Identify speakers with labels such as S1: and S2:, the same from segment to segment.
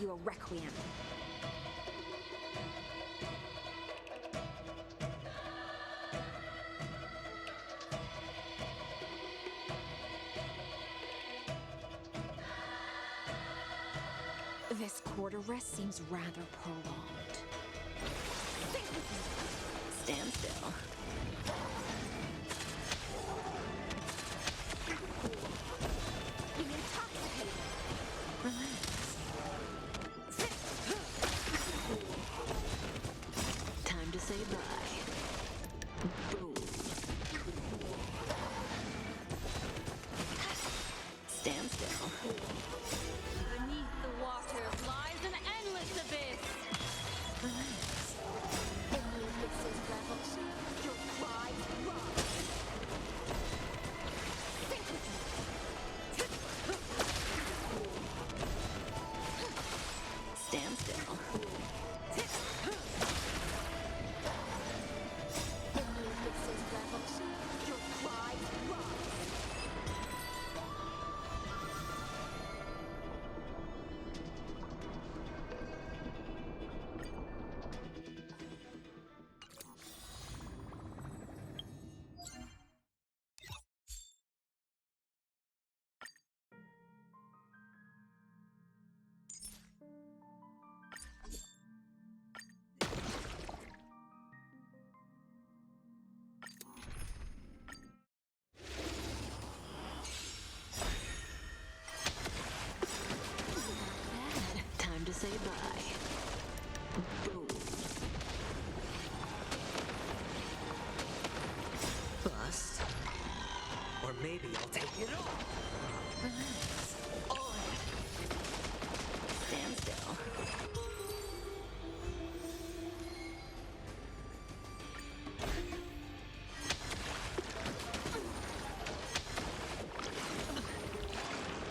S1: you a requiem. This quarter rest seems rather prolonged. Stand still. Time to say bye. Boom. Stand still.
S2: Beneath the waters lies an endless abyss.
S1: In the abyss's revelry, your cries rise. Think with me. Stand still. In the abyss's revelry, your cries rise. Time to say bye. Boom.
S3: Bust. Or maybe I'll take it all.
S1: Relax. Stand still.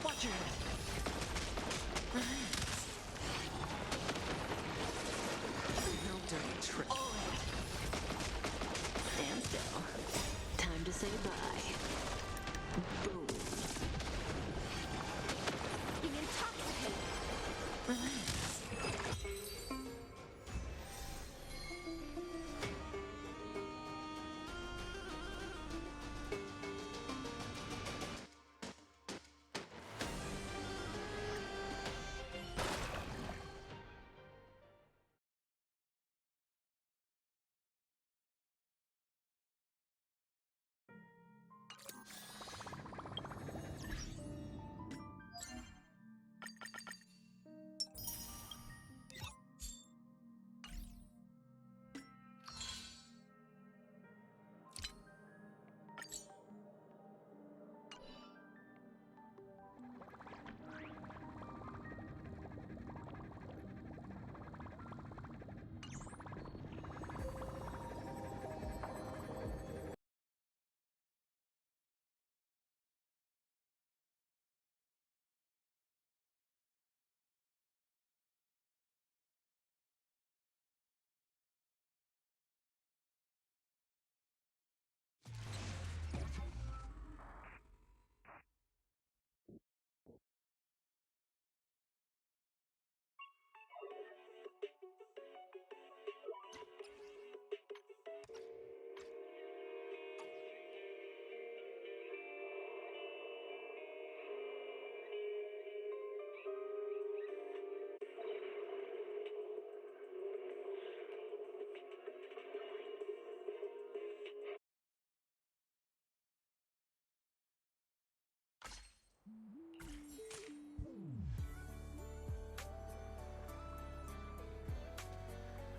S3: Watch your head.
S1: Relax.
S3: No dirty trick.
S1: Stand still. Time to say bye. Boom. Be intoxicated. Relax.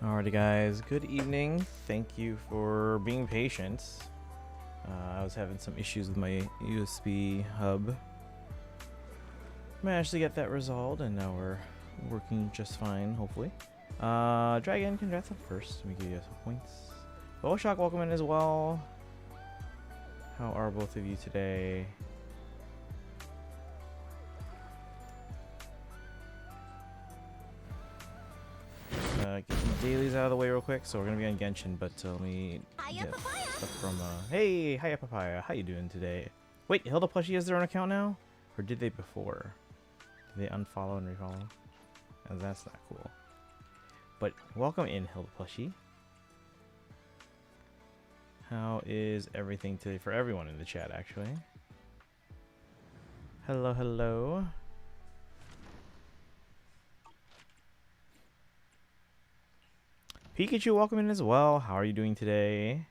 S4: Alrighty guys, good evening. Thank you for being patient. I was having some issues with my USB hub. Managed to get that resolved and now we're working just fine, hopefully. Dragon, congrats on first. Let me give you some points. Bowshock, welcome in as well. How are both of you today? Get some dailies out of the way real quick. So we're gonna be on Genshin, but let me get stuff from hey, hiya Papaya, how you doing today? Wait, Hilda Plushie has their own account now? Or did they before? Did they unfollow and refollow? That's not cool. But welcome in, Hilda Plushie. How is everything today for everyone in the chat, actually? Hello, hello. Pikachu, welcome in as well. How are you doing today?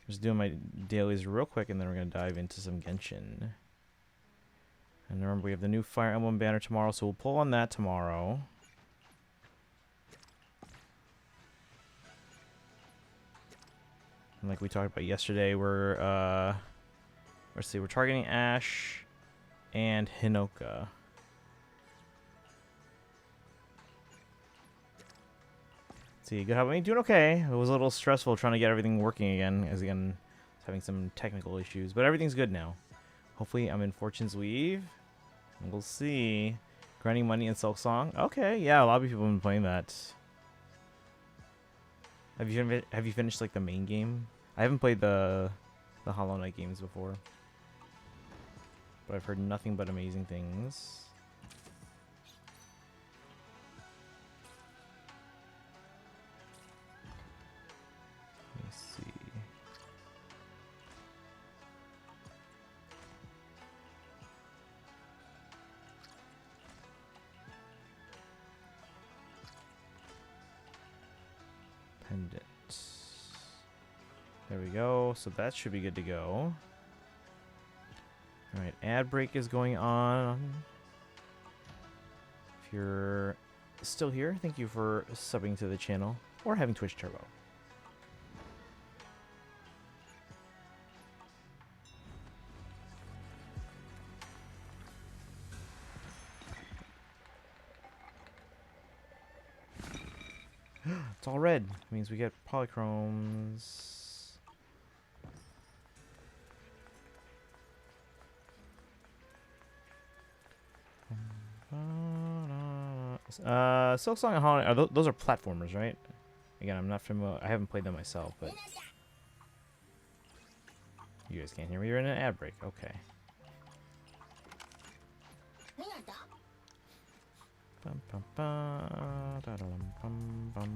S4: Just doing my dailies real quick, and then we're going to dive into some Genshin. And remember, we have the new Fire Emblem banner tomorrow, so we'll pull on that tomorrow. And like we talked about yesterday, we're let's see, we're targeting Ash and Hinoka. See, good. How are you doing? Okay. It was a little stressful trying to get everything working again, as again, having some technical issues, but everything's good now. Hopefully, I'm in Fortune's Weave. We'll see. Grinding Money and Silk Song. Okay, yeah, a lot of people have been playing that. Have you finished like the main game? I haven't played the Hollow Knight games before, but I've heard nothing but amazing things. Let me see. Pendant. There we go. So that should be good to go. Alright, ad break is going on. If you're still here, thank you for subbing to the channel or having Twitch Turbo. It's all red. It means we get polychromes. Silk Song and Hollow, those are platformers, right? Again, I'm not familiar. I haven't played them myself, but you guys can't hear me. You're in an ad break. Okay. Bum, bum, bum, da, da, bum, bum.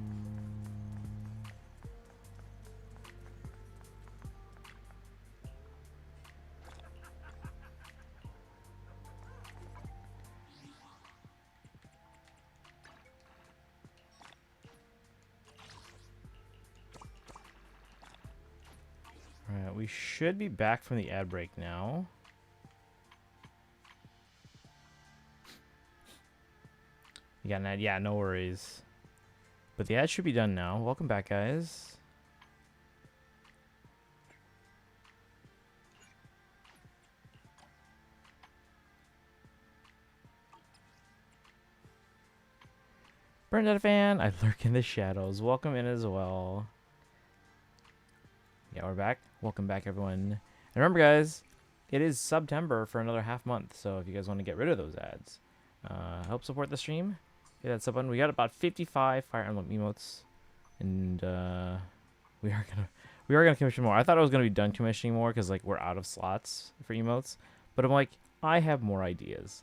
S4: Alright, we should be back from the ad break now. Yeah, no worries. But the ad should be done now. Welcome back, guys. Bernadette fan, I lurk in the shadows. Welcome in as well. Yeah, we're back. Welcome back, everyone. And remember, guys, it is September for another half month. So if you guys want to get rid of those ads, help support the stream, hit that sub button. We got about 55 Fire Emblem emotes, and we are gonna commission more. I thought I was gonna be done commissioning more because like we're out of slots for emotes, but I'm like, I have more ideas.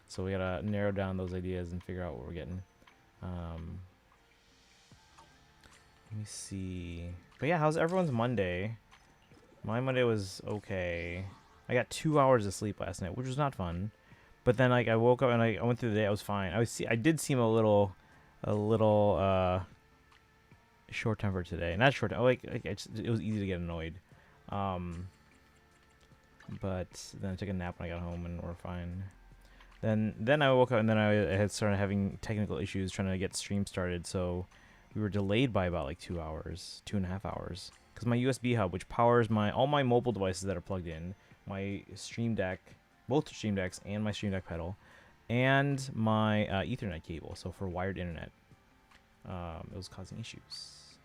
S4: So we gotta narrow down those ideas and figure out what we're getting. Let me see. But yeah, how's everyone's Monday? My Monday was okay. I got 2 hours of sleep last night, which was not fun. But then like I woke up and I went through the day. I was fine. I did seem a little short tempered today. Not short. It was easy to get annoyed. But then I took a nap when I got home and we're fine. Then I woke up and then I had started having technical issues trying to get stream started, so we were delayed by about like 2 hours, 2.5 hours, because my USB hub, which powers all my mobile devices that are plugged in, my Stream Deck, both Stream Decks and my Stream Deck pedal, and my Ethernet cable, so for wired internet, it was causing issues.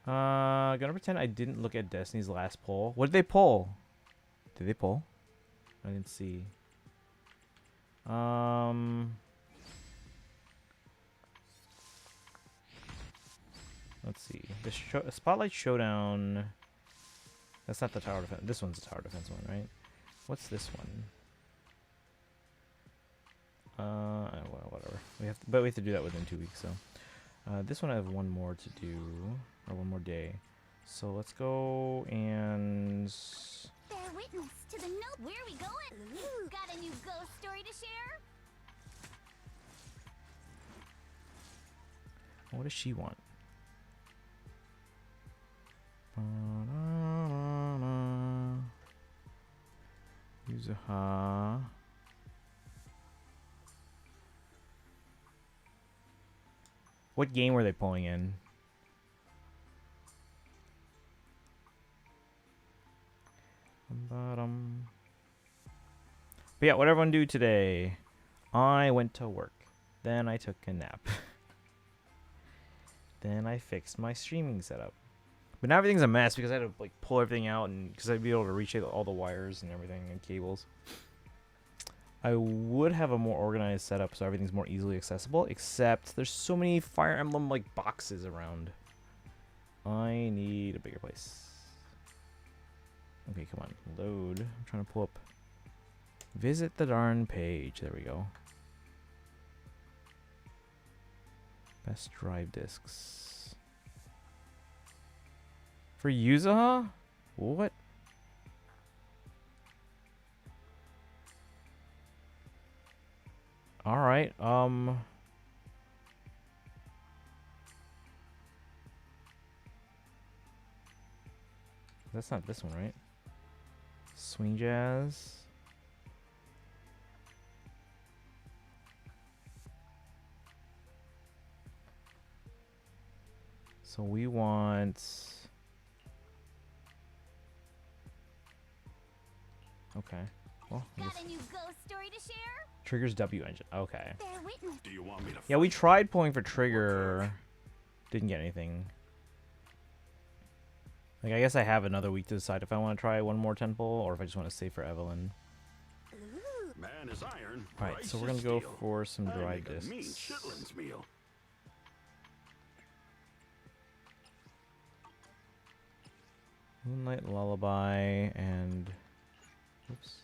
S4: Gonna pretend I didn't look at Destiny's last poll. What did they poll? Did they poll? I didn't see. Let's see. The Spotlight Showdown. That's not the tower defense. This one's the tower defense one, right? What's this one? Well, whatever. But we have to do that within 2 weeks. So, this one I have one more to do, or one more day. So let's go and.
S2: Bear witness to the note. Where are we going? Ooh, got a new ghost story to share?
S4: What does she want? Yuzuha. What game were they pulling in? But yeah, what everyone do today? I went to work. Then I took a nap. Then I fixed my streaming setup. But now everything's a mess because I had to like pull everything out, and because I'd be able to reach all the wires and everything and cables. I would have a more organized setup so everything's more easily accessible, except there's so many Fire Emblem like boxes around. I need a bigger place. Okay, come on, load. I'm trying to pull up. Visit the darn page. There we go. Best drive discs. For Yuzuha? What? Alright, that's not this one, right? Swing Jazz. So we want. Okay. Well,
S2: Got a new ghost story to share?
S4: Trigger's W engine. Okay.
S2: Bear witness.
S5: Do you want me to
S4: Yeah, we tried pulling for Trigger. Didn't get anything. Like, I guess I have another week to decide if I want to try one more 10 pull or if I just want to save for Evelyn.
S5: Man is iron.
S4: Alright,
S5: price
S4: so we're
S5: is
S4: gonna go
S5: steel.
S4: for some
S5: I
S4: dry
S5: make a mean
S4: discs.
S5: chitlins meal.
S4: Moonlight Lullaby and. Oops.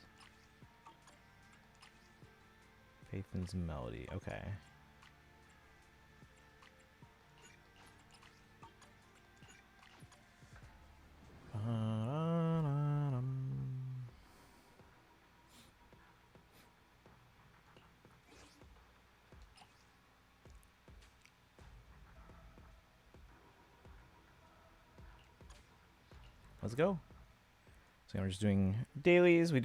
S4: Faithin's Melody. Okay. Let's go. So we're just doing dailies. I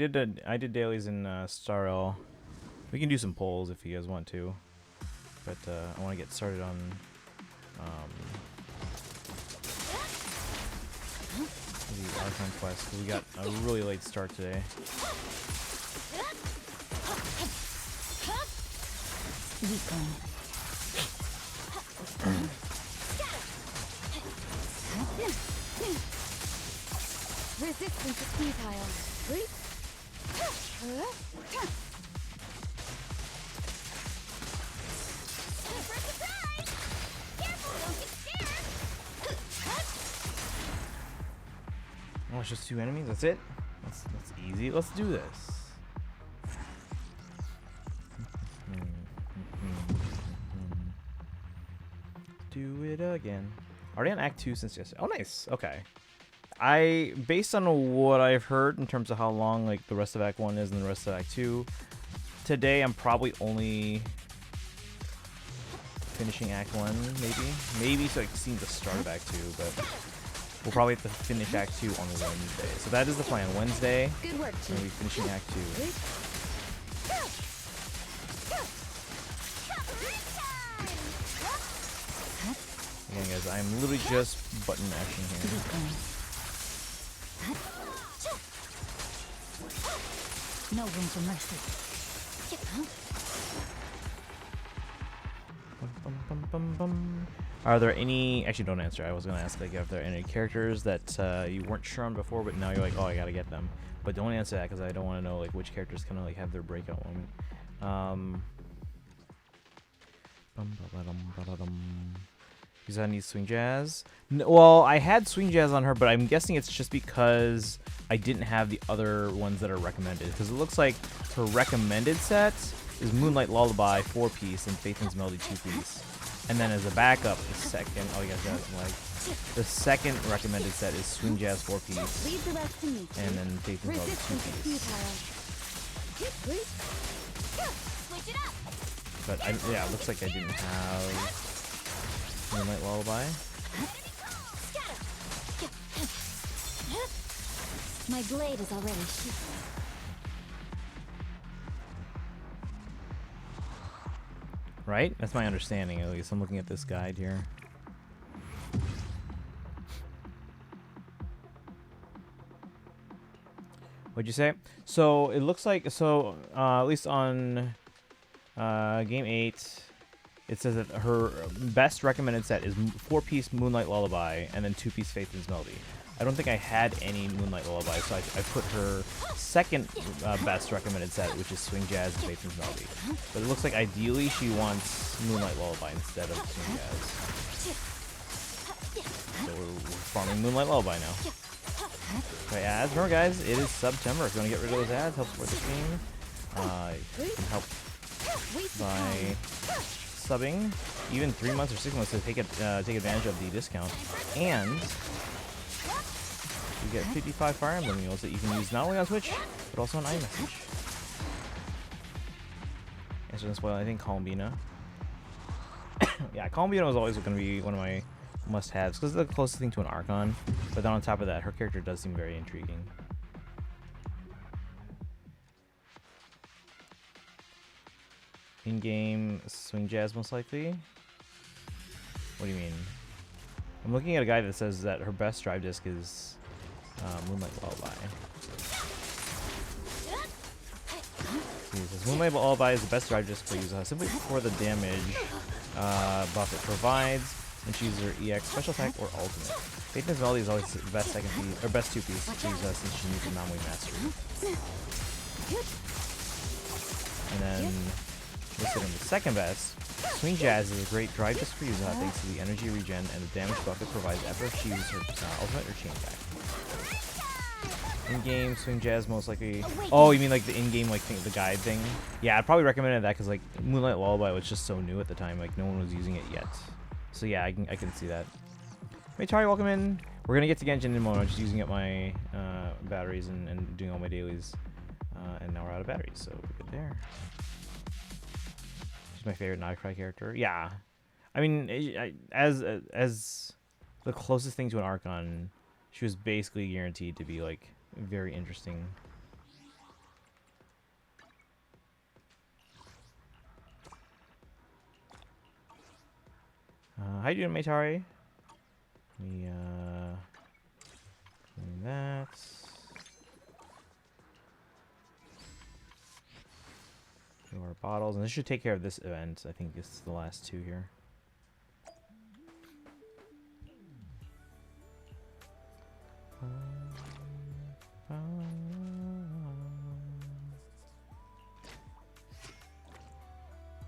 S4: did dailies in Starl. We can do some polls if you guys want to, but I want to get started on the Archon quest because we got a really late start today.
S2: Resistance is futile. Surprise! Careful, don't get scared!
S4: Oh, it's just 2 enemies. That's it. That's easy. Let's do this. Do it again. Already on Act 2 since yesterday. Oh, nice. Okay. Based on what I've heard in terms of how long like the rest of Act 1 is and the rest of Act 2, today I'm probably only finishing Act 1, maybe so I can see the start of Act 2, but we'll probably have to finish Act 2 on Wednesday. So that is the plan. Wednesday,
S1: Good work,
S4: we're gonna be finishing Act 2. Again, guys, I'm literally just button mashing here.
S1: No room for mercy.
S4: Are there any? Actually, don't answer. I was gonna ask like if there are any characters that you weren't sure on before, but now you're like, oh, I gotta get them. But don't answer that because I don't want to know like which characters kind of like have their breakout moment. Yuza needs swing jazz. Well, I had swing jazz on her, but I'm guessing it's just because I didn't have the other ones that are recommended. Because it looks like her recommended set is Moonlight Lullaby 4-piece and Phaeton's Melody 2-piece. And then as a backup, the second, oh, you guys got some leg. The second recommended set is swing jazz 4-piece,
S2: Leave the rest to me.
S4: and then Phaeton's Melody
S2: Resistance is
S4: 2-piece.
S2: futile. Switch it up.
S4: But yeah, it looks like I didn't have Moonlight Lullaby.
S2: My blade is already sheathed.
S4: Right? That's my understanding, at least. I'm looking at this guide here. What'd you say? So it looks like, at least on game 8, it says that her best recommended set is 4-piece Moonlight Lullaby and then 2-piece Phaeton's Melody. I don't think I had any Moonlight Lullaby, so I put her second best recommended set, which is Swing Jazz and Phaeton's Melody. But it looks like ideally she wants Moonlight Lullaby instead of Swing Jazz. So we're farming Moonlight Lullaby now. Okay, ads. Remember, guys, it is September. If you want to get rid of those ads, help support the stream. You can help by subbing even 3 months or 6 months to take advantage of the discount, and you get 55 Fire Emblem meals that you can use not only on Twitch but also on iMessage. Answer this well, I think Columbina. Yeah, Columbina was always going to be one of my must-haves because it's the closest thing to an Archon. But then on top of that, her character does seem very intriguing. In-game swing jazz, most likely. What do you mean? I'm looking at a guy that says that her best drive disc is Moonlight Lullaby. See, it says Moonlight Lullaby is the best drive disc for Yuza simply for the damage buff it provides when she uses her EX special attack or ultimate. Phaeton's Melody is always the best second piece or best 2-piece to use since she needs a non-way mastery. And then listed in the second best, Swing Jazz is a great drive disc for Yuza thanks to the energy regen and the damage buff it provides after she uses her ultimate or chain attack. In-game Swing Jazz most likely. Oh, you mean like the in-game like thing, the guide thing? Yeah, I'd probably recommend that because like Moonlight Lullaby was just so new at the time, like no one was using it yet. So yeah, I can see that. Hey Tari, welcome in. We're gonna get to Genshin in a moment. I'm just using up my batteries and doing all my dailies, and now we're out of batteries, so we're good there. She's my favorite Krai character. Yeah, I mean, as the closest thing to an Archon, she was basically guaranteed to be like very interesting. How you doing, Maytari? We doing that. Do our bottles, and this should take care of this event. I think this is the last two here.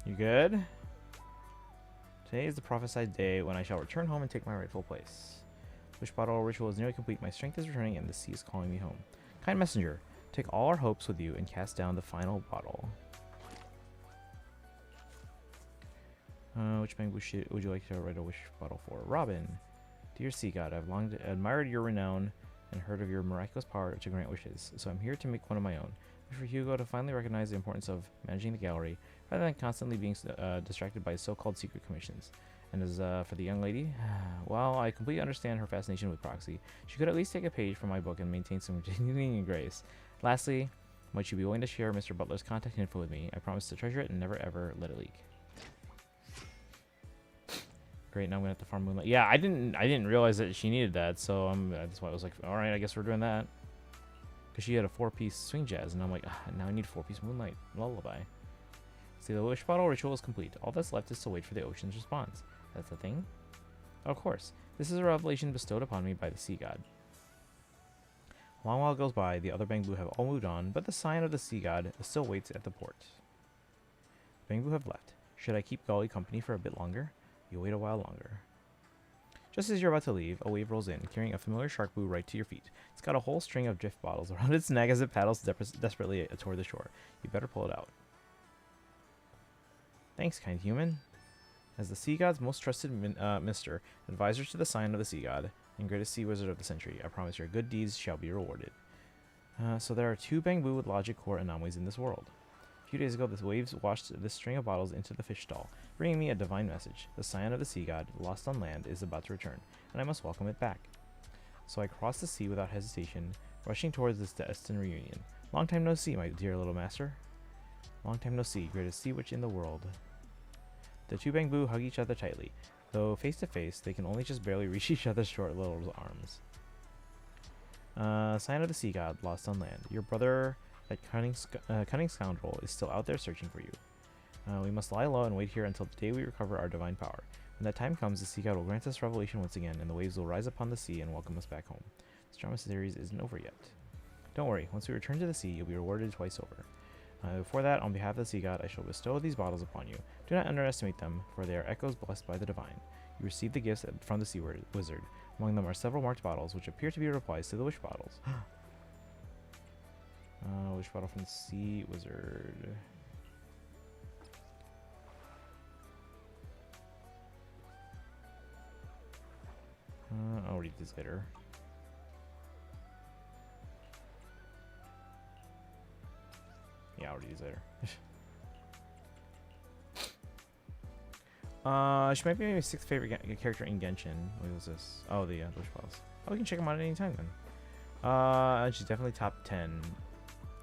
S4: You good? Today is the prophesied day when I shall return home and take my rightful place. Wish bottle ritual is nearly complete. My strength is returning and the sea is calling me home. Kind messenger, take all our hopes with you and cast down the final bottle. Which bank would you like to write a wish bottle for? Robin. Dear sea god, I've long admired your renown and heard of your miraculous power to grant wishes, so I'm here to make one of my own. Wish for Hugo to finally recognize the importance of managing the gallery rather than constantly being distracted by so-called secret commissions. And as for the young lady, while I completely understand her fascination with proxy, she could at least take a page from my book and maintain some dignity and grace. Lastly, might you be willing to share Mr. Butler's contact info with me? I promise to treasure it and never ever let it leak. Great, now I'm gonna have to farm Moonlight. Yeah, I didn't realize that she needed that, so that's why I was like, all right, I guess we're doing that. Because she had a 4-piece swing jazz, and I'm like, now I need 4-piece Moonlight Lullaby. See, the wish bottle ritual is complete. All that's left is to wait for the ocean's response. That's the thing? Of course. This is a revelation bestowed upon me by the sea god. A long while goes by, the other Bangbu have all moved on, but the sign of the sea god still waits at the port. Bangbu have left. Should I keep Golly company for a bit longer? You wait a while longer. Just as you're about to leave, a wave rolls in, carrying a familiar shark boo right to your feet. It's got a whole string of drift bottles around its neck as it paddles desperately toward the shore. You better pull it out. Thanks, kind human. As the sea god's most trusted mister, advisor to the sign of the sea god, and greatest sea wizard of the century, I promise your good deeds shall be rewarded. So there are 2 bamboo with logic core anomalies in this world. A few days ago, the waves washed this string of bottles into the fish stall, bringing me a divine message. The scion of the sea god, lost on land, is about to return, and I must welcome it back. So I crossed the sea without hesitation, rushing towards this destined reunion. Long time no see, my dear little master. Long time no see, greatest sea witch in the world. The 2 bamboo hug each other tightly, though face to face, they can only just barely reach each other's short little arms. Sign of the sea god, lost on land. Your brother, that cunning scoundrel, is still out there searching for you. We must lie low and wait here until the day we recover our divine power. When that time comes, the sea god will grant us revelation once again, and the waves will rise upon the sea and welcome us back home. This drama series isn't over yet. Don't worry, once we return to the sea, you'll be rewarded twice over. Before that, on behalf of the sea god, I shall bestow these bottles upon you. Do not underestimate them, for they are echoes blessed by the divine. You receive the gifts from the sea wizard. Among them are several marked bottles, which appear to be replies to the wish bottles. Wish bottle from the sea wizard. I'll read these later. Yeah, I'll read these later. She might be my 6th favorite character in Genshin. What was this? Oh, the wish bottles. Oh, we can check them out at any time then. She's definitely top 10.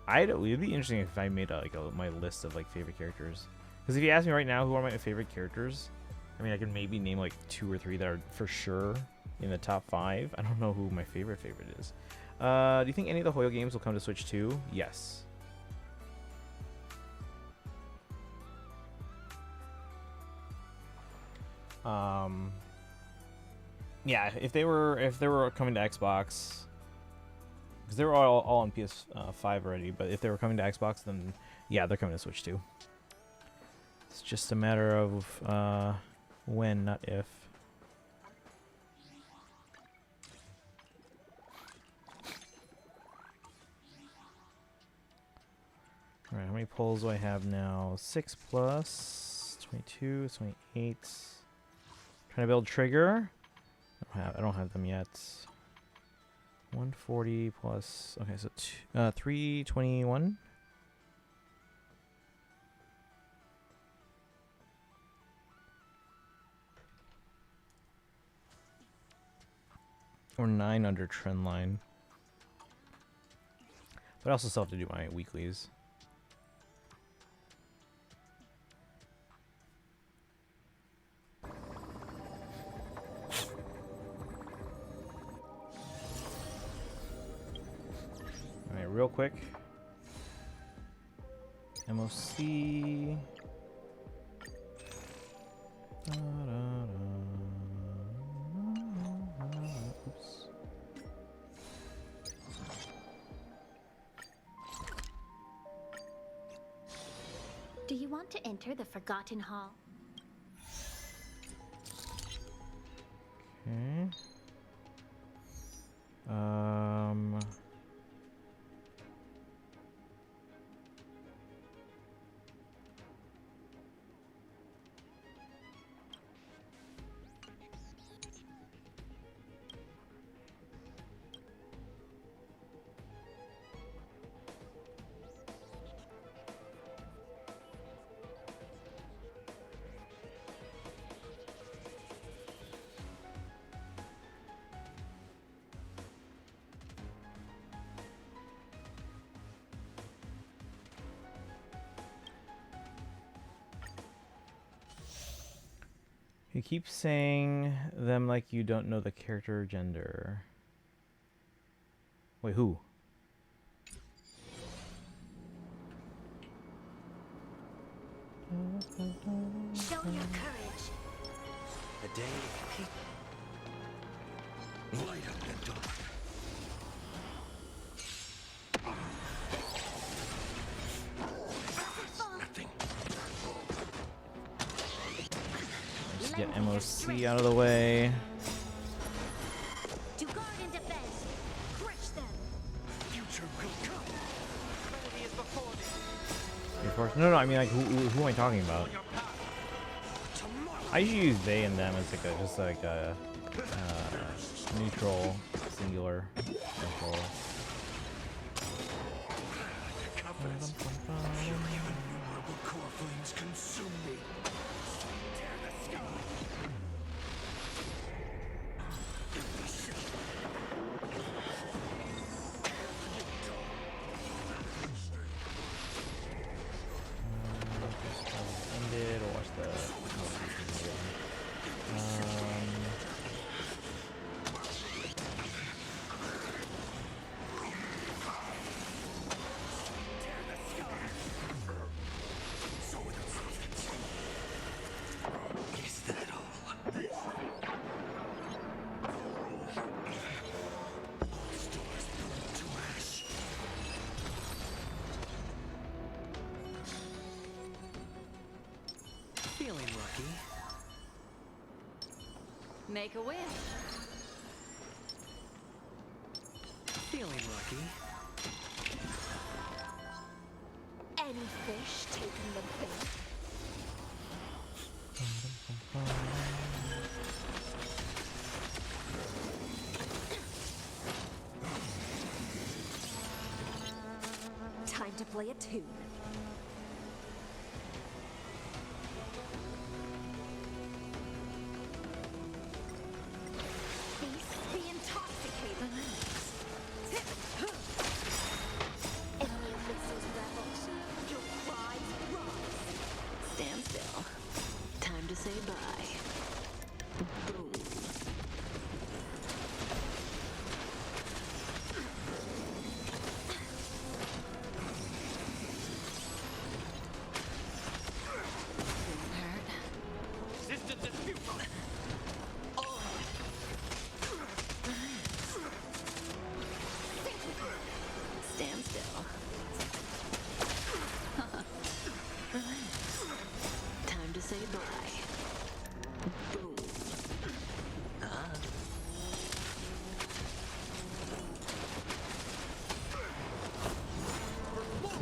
S4: It would be interesting if I made my list of like favorite characters. Because if you ask me right now who are my favorite characters, I mean I can maybe name like 2 or 3 that are for sure in the top 5. I don't know who my favorite is. Do you think any of the Hoyo games will come to Switch 2? Yes. Yeah, if they were coming to Xbox, because they were all on PS5 already, but if they were coming to Xbox, then yeah, they're coming to Switch too. It's just a matter of when, not if. Alright, how many pulls do I have now? 6 plus 22, 28. Trying to build trigger. I don't have them yet. 140 plus. Okay, so 321. Or 9 under trend line. But I also still have to do my weeklies. Alright, real quick. MOC. Oops.
S2: Do you want to enter the Forgotten Hall?
S4: Okay. You keep saying them like you don't know the character gender. Wait, who?
S2: Show your courage.
S3: A day of peace.
S5: Light up the dark. Nothing.
S4: Just get MOC out of the way. of course. No, I mean like who am I talking about? I usually use they and them as like a just like a neutral singular neutral.
S5: Core flames consume me.
S4: Ended or watch the
S3: Is that all? Feeling lucky.
S1: Make a wish.
S3: Feeling lucky.
S2: Any fish taking the bait? Time to play a tune. Feast the intoxicated. Enemy missiles rebel. Your cries rise.
S1: Stand still. Time to say bye. Boom. Didn't hurt.
S5: Resistance is futile.
S1: Stand still. Time to say bye. Boom.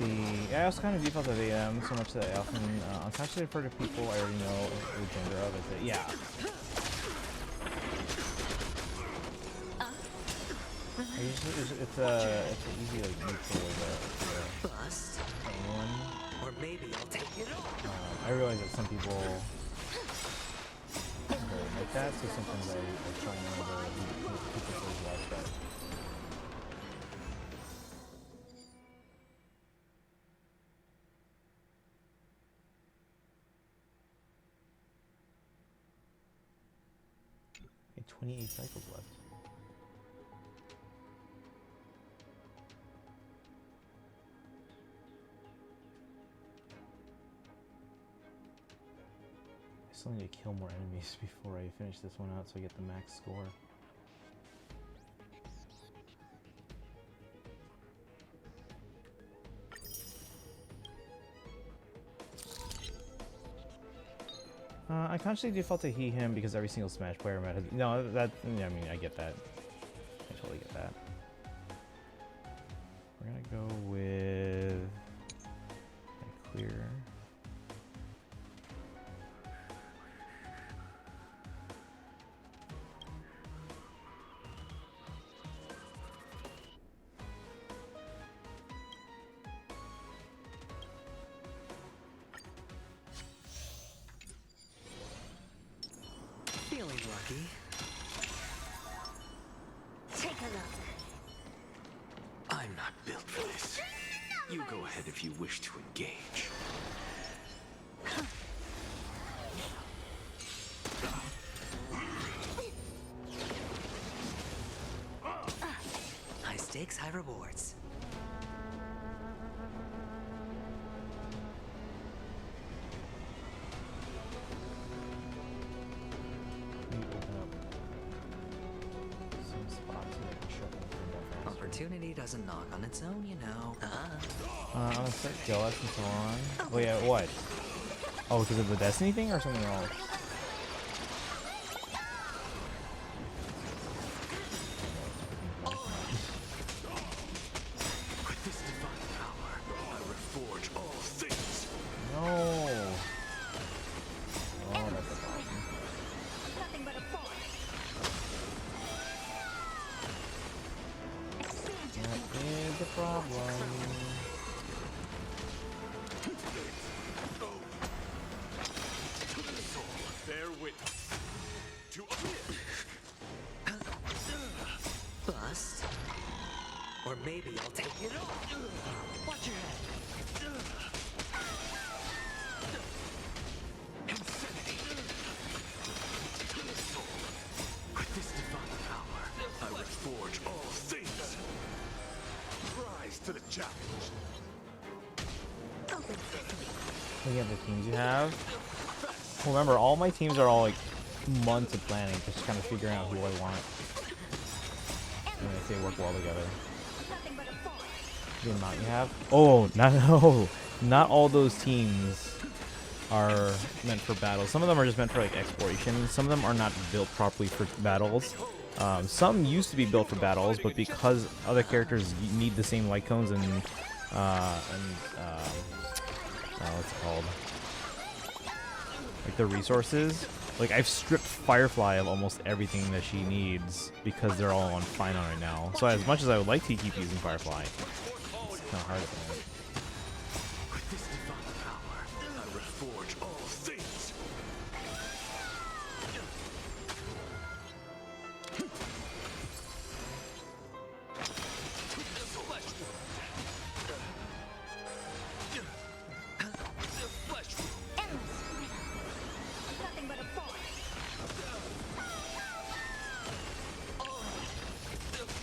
S4: see. I also kind of default to AM so much that I often unconsciously refer to people I already know the gender of as a yeah. It's an easy like neutral way to
S3: Bust.
S4: anyone.
S3: Or maybe I'll take it all.
S4: I realize that some people don't really like that, so sometimes I try and remember who prefers to watch that. Okay, 28 cycles left. I still need to kill more enemies before I finish this one out so I get the max score. I consciously default to he, him because every single Smash player meta has... No, that... Yeah, I mean, I get that. I totally get that. We're gonna go with... clear.
S3: Feeling lucky.
S2: Take a look.
S5: I'm not built for this. You go ahead if you wish to engage.
S3: High stakes, high rewards.
S4: Let me open up some spots so I can shuffle through more faster.
S3: Opportunity doesn't knock on its own, you know.
S4: I'm gonna start jealous and so on. Wait, what? Oh, because of the Destiny thing or something else?
S5: With this divine power, I reforge all things.
S4: problem.
S5: Bear witness to
S3: Bust. Or maybe I'll take it off. Watch your head.
S5: insanity. With this divine power, I will forge all things. Rise to the challenge.
S4: Look at the teams you have. Remember, all my teams are all like months of planning, just kind of figuring out who I want. And if they work well together. The amount you have. Oh, not all those teams are meant for battles. Some of them are just meant for like exploration. Some of them are not built properly for battles. Some used to be built for battles, but because other characters need the same light cones and what's it called? Like the resources. Like I've stripped Firefly of almost everything that she needs because they're all on Final right now. So as much as I would like to keep using Firefly, it's kind of hard at the moment.
S5: With this divine power, I will forge all things.
S2: Nothing but a force.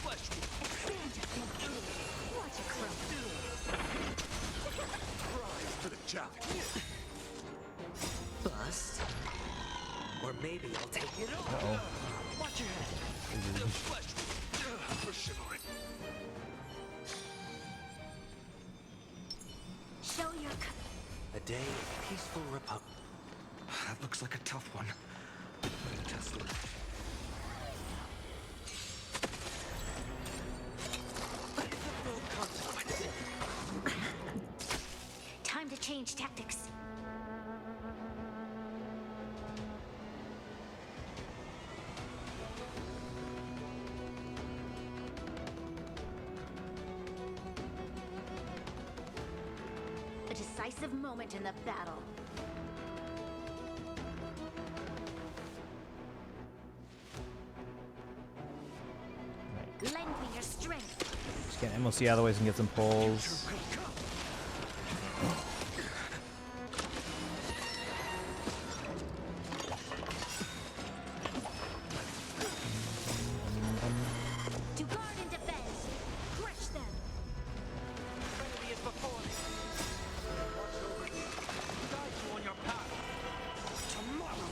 S2: Watch it grow.
S5: Rise to the challenge.
S3: Bust. Or maybe I'll take it off.
S4: Uh-oh.
S3: Watch your head.
S5: For chivalry.
S2: Show your
S3: A day of peaceful republic.
S5: That looks like a tough one. Test it.
S2: time to change tactics. A decisive moment in the battle. Lend me your strength.
S4: Just get MLC out of the way so we can get some pulls.
S2: To guard and defend. Crush them.
S3: Enemy is before me. Watch over you. Guide you on your path.
S5: Tomorrow.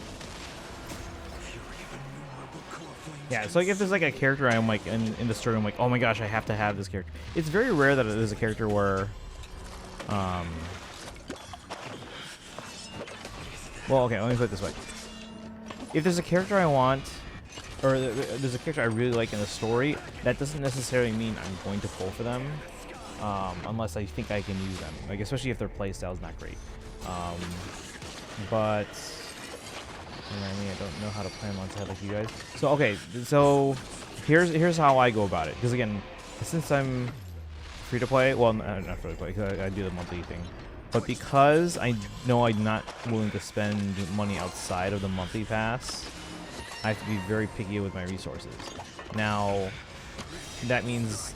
S5: Fury of innumerable core flames.
S4: Yeah, it's like if there's like a character I'm like in the story, I'm like, oh my gosh, I have to have this character. It's very rare that there's a character where, well, okay, let me put it this way. If there's a character I want, or there's a character I really like in the story, that doesn't necessarily mean I'm going to pull for them, unless I think I can use them. Like, especially if their playstyle is not great. But I mean, I don't know how to plan months ahead like you guys. So okay, so here's how I go about it. Because again, since I'm free to play, well, not free to play, because I do the monthly thing. But because I know I'm not willing to spend money outside of the monthly pass, I have to be very picky with my resources. Now, that means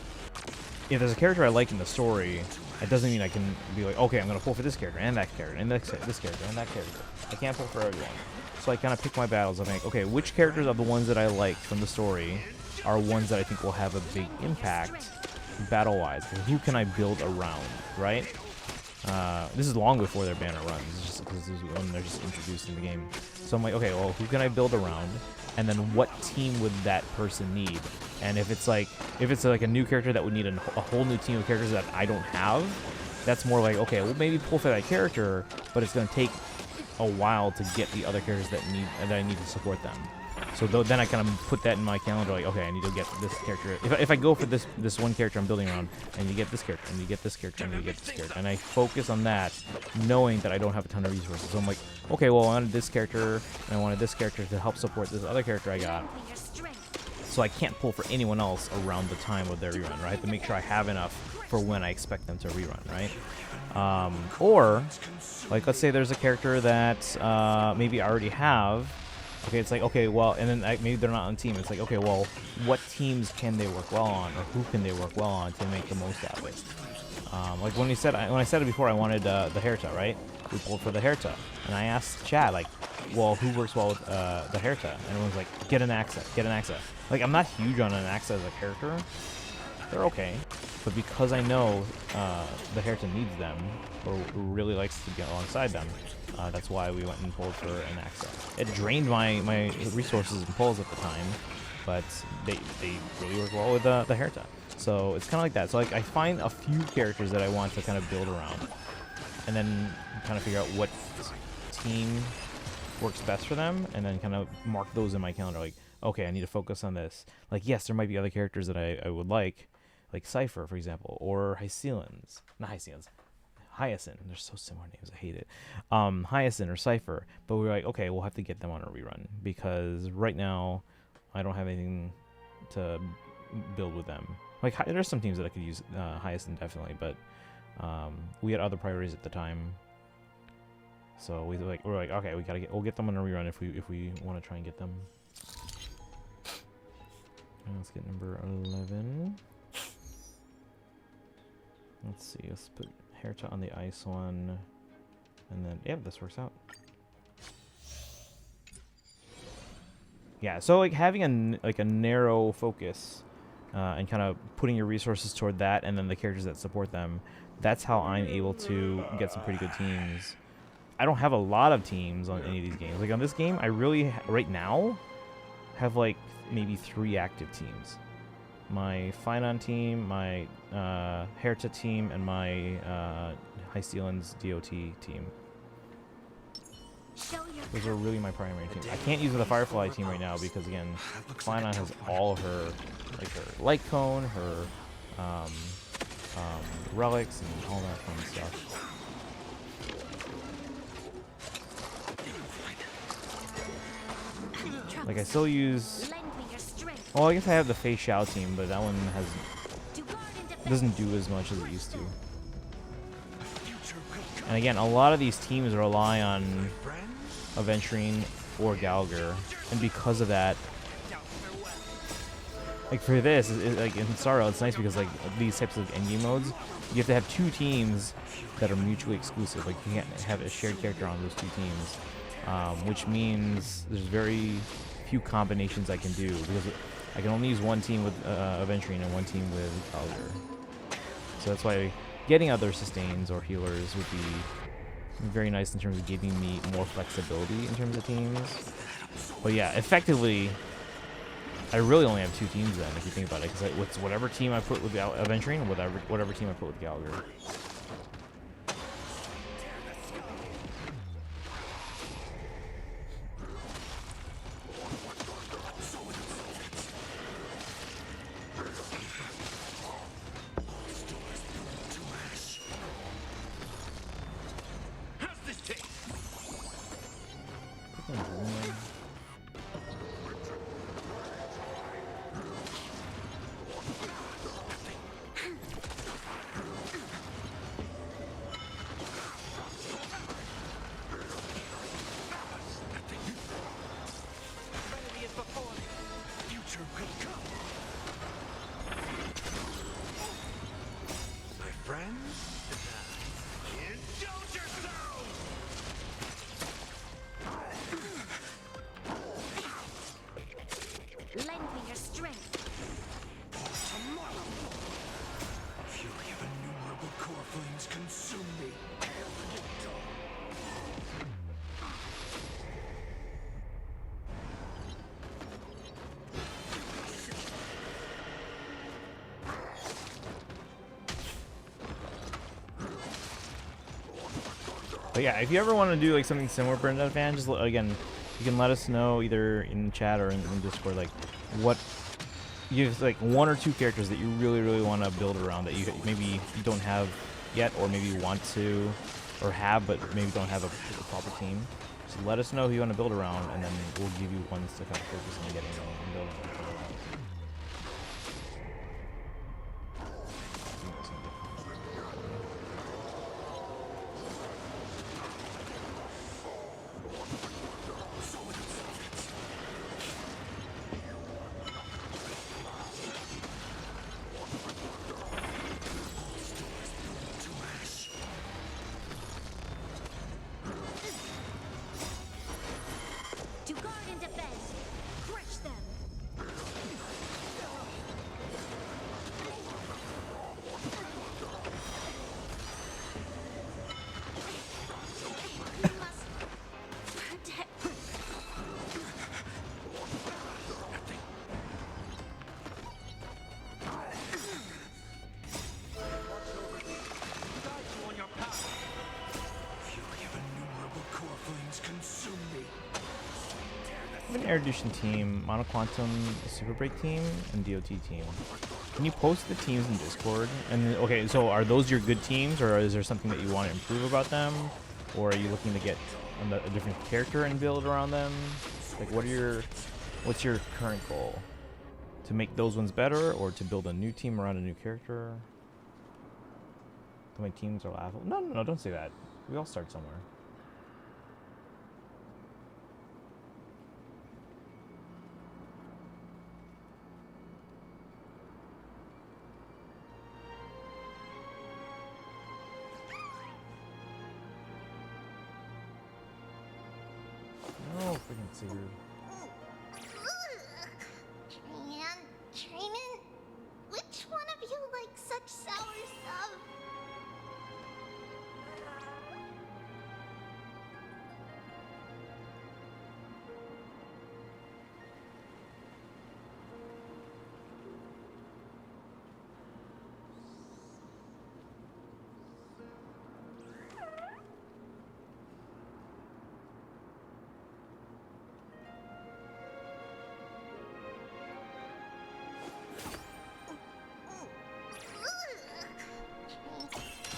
S4: if there's a character I like in the story, it doesn't mean I can be like, okay, I'm going to pull for this character, and that character, and this character, and that character. I can't pull for everyone. So I kind of pick my battles. I think, okay, which characters are the ones that I like from the story are ones that I think will have a big impact battle-wise. Who can I build around, right? This is long before their banner runs. It's just because this is when they're just introduced in the game. So I'm like, okay, well, who can I build around? And then what team would that person need? And if it's like a new character that would need a whole new team of characters that I don't have, that's more like, okay, well, maybe pull for that character, but it's going to take a while to get the other characters that I need to support them. So then I kind of put that in my calendar, like, okay, I need to get this character. If I go for this one character I'm building around, and you get this character, and you get this character, and you get this character, and I focus on that, knowing that I don't have a ton of resources. So I'm like, okay, well, I wanted this character, and I wanted this character to help support this other character I got.
S2: Lend me your strength.
S4: So I can't pull for anyone else around the time of their rerun, right? I have to make sure I have enough for when I expect them to rerun, right? Or, like, let's say there's a character that maybe I already have. Okay, it's like, okay, well, and then maybe they're not on team. It's like, okay, well, what teams can they work well on, or who can they work well on to make the most out of it? Like when I said it before, I wanted the Herta, right? We pulled for the Herta, and I asked Chad, like, well, who works well with the Herta? And everyone's like, get an Axa, get an Axa. Like, I'm not huge on an Axa as a character. They're okay, but because I know the Herta needs them, or really likes to get alongside them, that's why we went and pulled for an Axa. It drained my resources and pulls at the time, but they really work well with the Herta. So it's kind of like that. So like I find a few characters that I want to kind of build around, and then kind of figure out what team works best for them, and then kind of mark those in my calendar. Like, okay, I need to focus on this. Like, yes, there might be other characters that I would like Cypher, for example, or Hyacinth. Not Hyacinth. Hyacinth. They're so similar names. I hate it. Hyacinth or Cypher. But we're like, okay, we'll have to get them on a rerun because right now I don't have anything to build with them. Like, there's some teams that I could use Hyacinth definitely, but we had other priorities at the time. So we're like, okay, we'll get them on a rerun if we want to try and get them. And let's get number 11. Let's see. Let's put Herta on the ice one, and then this works out. Yeah, so like having a narrow focus. And kind of putting your resources toward that, and then the characters that support them. That's how I'm able to get some pretty good teams. I don't have a lot of teams on any of these games. Like on this game, I really, right now, have like maybe 3 active teams. My Finon team, my Herta team, and my Hyacinth's DOT team. Those are really my primary teams. I can't use the Firefly team right now because, again, Finon has all of her, like her light cone, her relics, and all that fun stuff. Like, I still use... Well, I guess I have the Fei Xiao team, but that one doesn't do as much as it used to. And again, a lot of these teams rely on Aventurine or Gallagher, and because of that, like for this, like in Sorrow, it's nice because like these types of endgame modes, you have to have 2 teams that are mutually exclusive. Like you can't have a shared character on those 2 teams, which means there's very few combinations I can do because I can only use one team with Aventurine and one team with Gallagher. So that's why getting other sustains or healers would be very nice in terms of giving me more flexibility in terms of teams. But yeah, effectively, I really only have 2 teams then, if you think about it, because it's whatever team I put with Aventurine, whatever team I put with Gallagher. But yeah, if you ever want to do like something similar for Internet Fan, just again, you can let us know either in chat or in Discord, like what you have, like 1 or 2 characters that you really want to build around that you maybe you don't have yet, or maybe you want to or have but maybe don't have a proper team. Just let us know who you want to build around, and then we'll give you ones to kind of focus on getting going and building.
S2: To guard and defend. Crush them. You must protect.
S3: Guide you on your path.
S5: Fury of innumerable core flames consume me.
S4: I have an Erudition team, Monoquantum, a Super Break team, and DOT team. Can you post the teams in Discord? And okay, so are those your good teams, or is there something that you want to improve about them, or are you looking to get a different character and build around them? Like, what's your current goal? To make those ones better, or to build a new team around a new character? My teams are laughable. No, don't say that. We all start somewhere. No, freaking Sigurd.
S2: Training? Which one of you likes such sour stuff?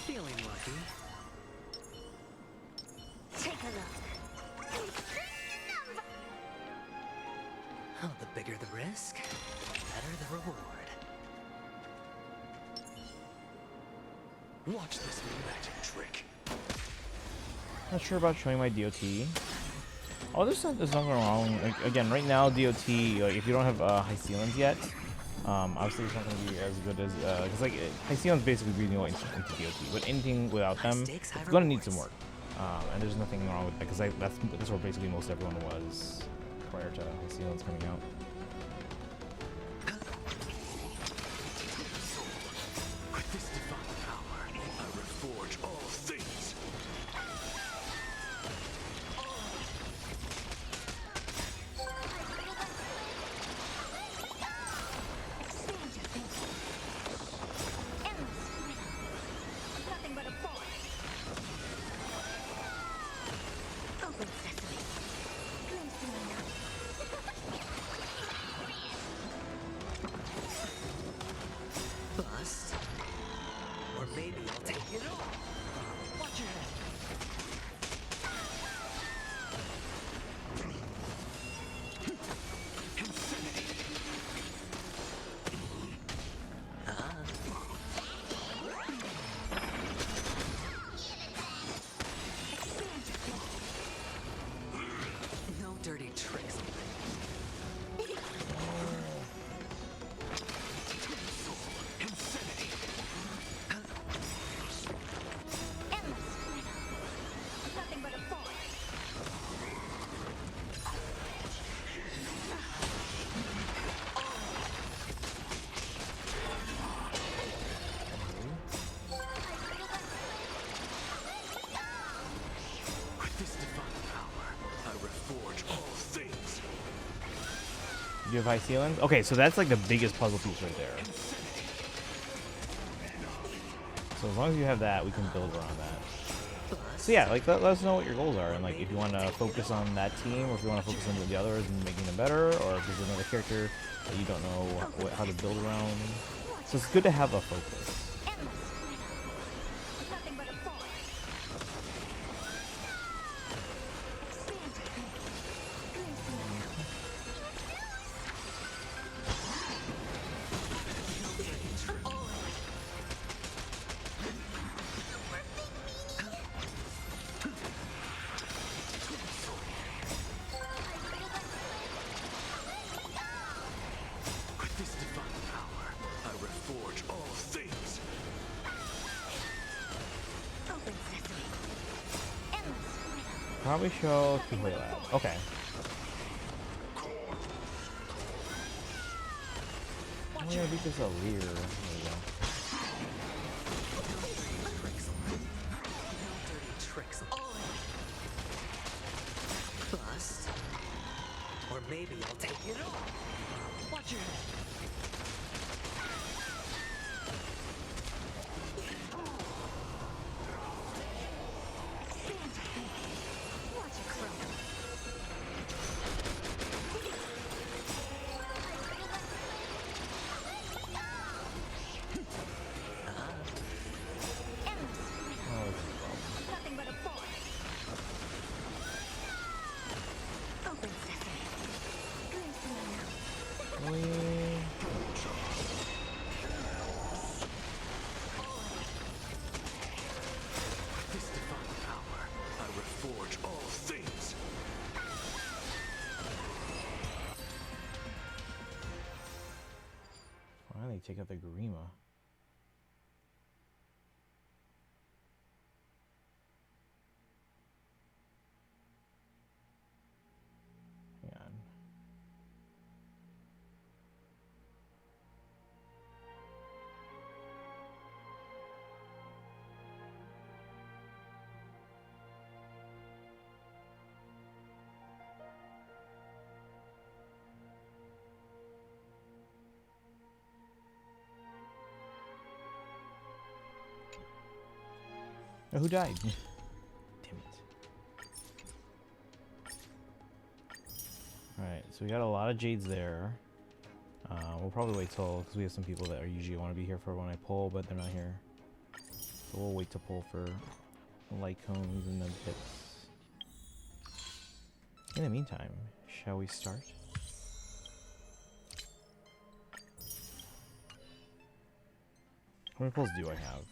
S3: Feeling lucky.
S2: Take a look.
S3: Oh, the bigger the risk, the better the reward.
S5: Watch this magic trick.
S4: Not sure about showing my DOT. Oh, there's nothing wrong. Like, again, right now, DOT, like, if you don't have high ceilings yet, obviously it's not going to be as good as, because like, high ceilings basically breathing into DOT, but anything without them, it's going to need some work. And there's nothing wrong with that, because that's where basically most everyone was prior to high ceilings coming out.
S5: With this divine power, I reforge all things.
S2: Expand your thinking. Endless freedom. Nothing but a force. Open sesame. Glimpse in the night.
S3: Bust. Or maybe I'll take it all. Watch your head. No dirty tricks.
S2: Endless freedom. Nothing but a force.
S5: With this divine power, I reforge all things.
S4: Do you have high ceilings? Okay, so that's like the biggest puzzle piece right there. So as long as you have that, we can build around that. So yeah, like let us know what your goals are, and like if you want to focus on that team, or if you want to focus on the others and making them better, or if there's another character that you don't know how to build around. So it's good to have a focus.
S2: Endless freedom. Nothing but a force. Expand
S4: probably show Krai Lab. Okay. I'm gonna beat this Leer. There we go.
S6: Tricks. Bust. Or maybe I'll take it all. Watch your head.
S2: Watch it crumble.
S4: Oh, this is a problem.
S2: Nothing but a force. Open sesame. Glimpse me now.
S4: Really?
S5: This divine power, I reforge all things.
S4: Finally take out the Grima. Hang on. Oh, who died? Damn it. Alright, so we got a lot of Jades there. We'll probably wait till, because we have some people that are usually want to be here for when I pull, but they're not here. So we'll wait to pull for light cones and the bits. In the meantime, shall we start? How many pulls do I have?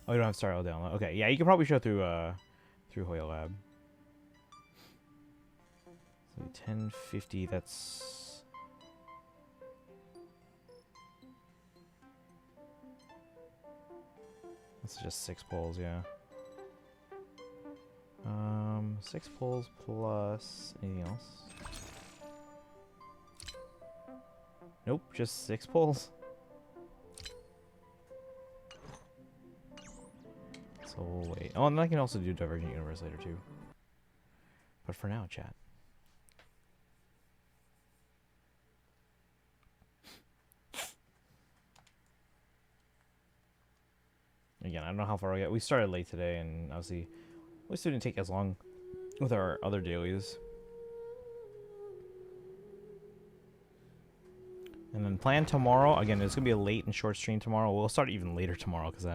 S4: Oh, you don't have Star Rail download. Okay, yeah, you can probably show through through Hoya Lab. So 1050. That's just 6 pulls, yeah. 6 pulls plus anything else? Nope, just 6 pulls. So we'll wait. Oh, and I can also do Divergent Universe later too. But for now, chat. Again, I don't know how far we got. We started late today, and obviously, we still didn't take as long with our other dailies. And then plan tomorrow. Again, it's gonna be a late and short stream tomorrow. We'll start even later tomorrow because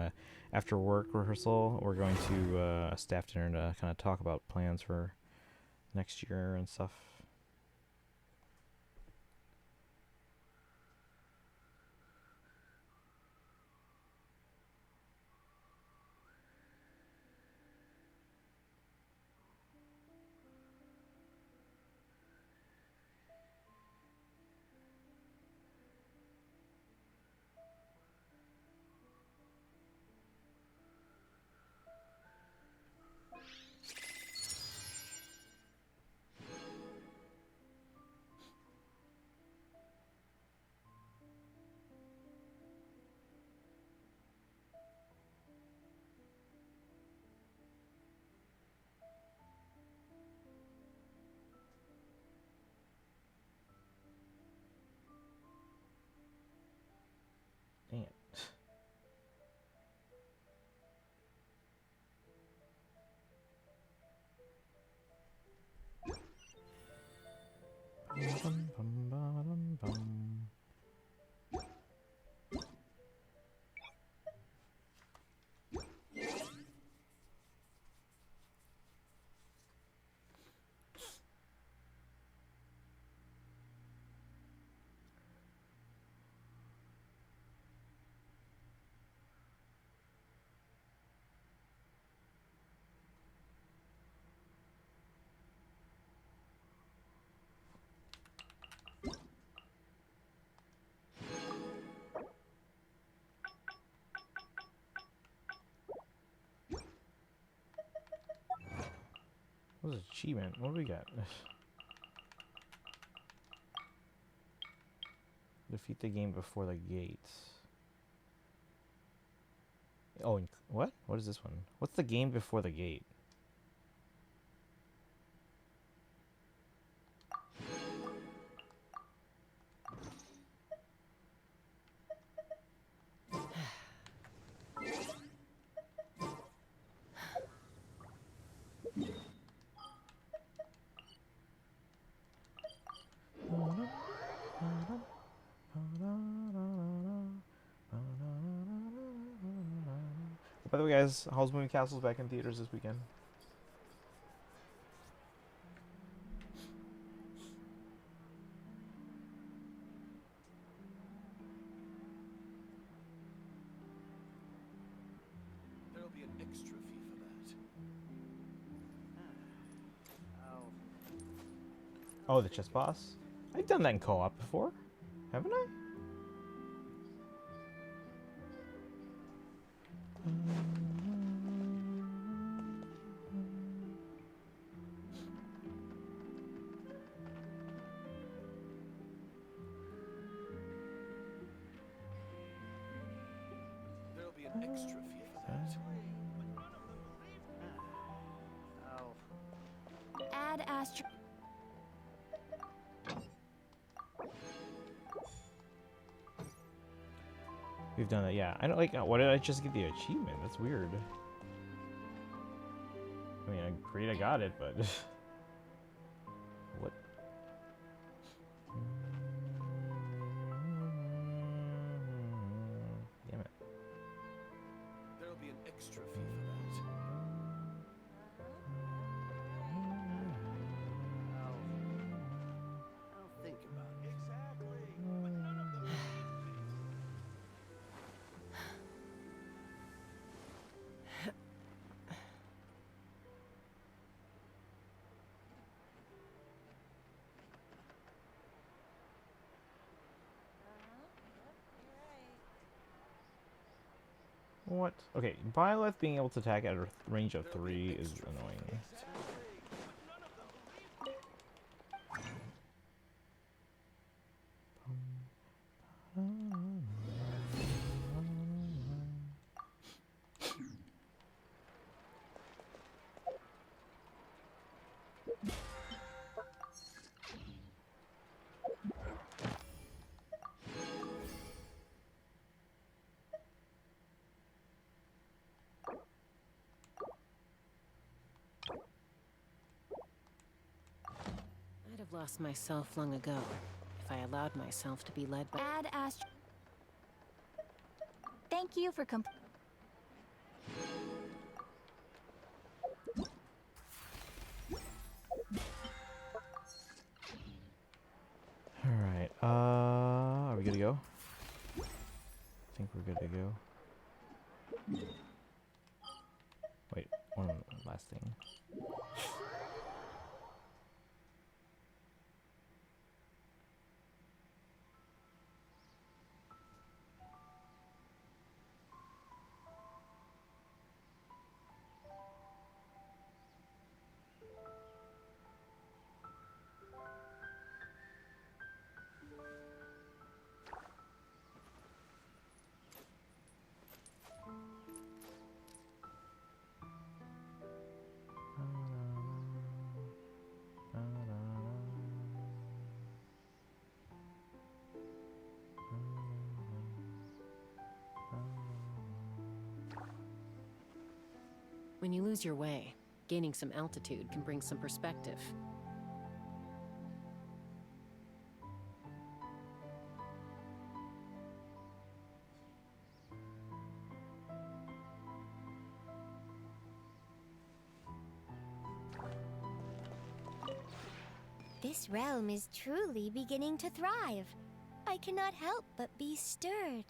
S4: after work rehearsal, we're going to a staff dinner to kind of talk about plans for next year and stuff. Dang it. Bum, bum, ba-dum, bum. What was achievement? What do we got? Defeat the game before the gates. Oh, what? What is this one? What's the game before the gate? By the way, guys, Howl's Moving Castle's back in theaters this weekend.
S5: There'll be an extra fee for that.
S4: Oh, the chess boss? I've done that in co-op before, haven't I?
S5: There'll be an extra fee for that.
S2: Add Astro.
S4: We've done that, yeah. I don't like. What did I just get the achievement? That's weird. I mean, great, I got it, but what? Damn it!
S5: There'll be an extra fee for that. I'll think about it. Exactly. But none of them.
S4: What? Okay, Byleth being able to attack at a range of 3 is annoying.
S1: I'd have lost myself long ago if I allowed myself to be led by.
S2: Add Astro. Thank you for
S4: Alright, are we good to go? I think we're good to go. Wait, one last thing.
S1: When you lose your way, gaining some altitude can bring some perspective.
S2: This realm is truly beginning to thrive. I cannot help but be stirred.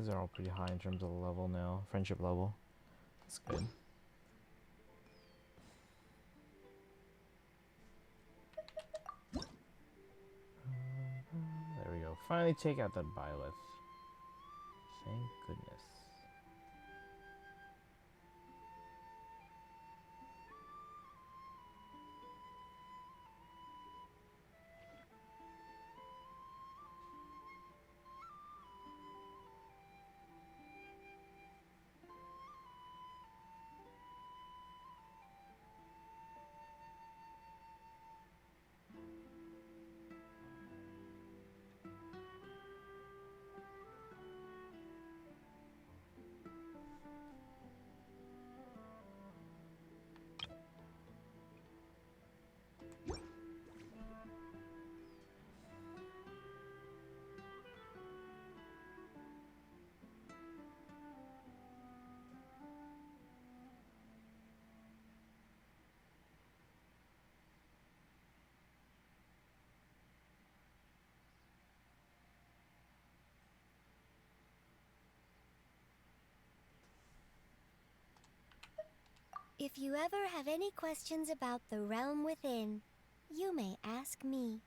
S4: These are all pretty high in terms of level now. Friendship level. That's good. There we go. Finally take out that Byleth. Thank goodness.
S2: If you ever have any questions about the realm within, you may ask me.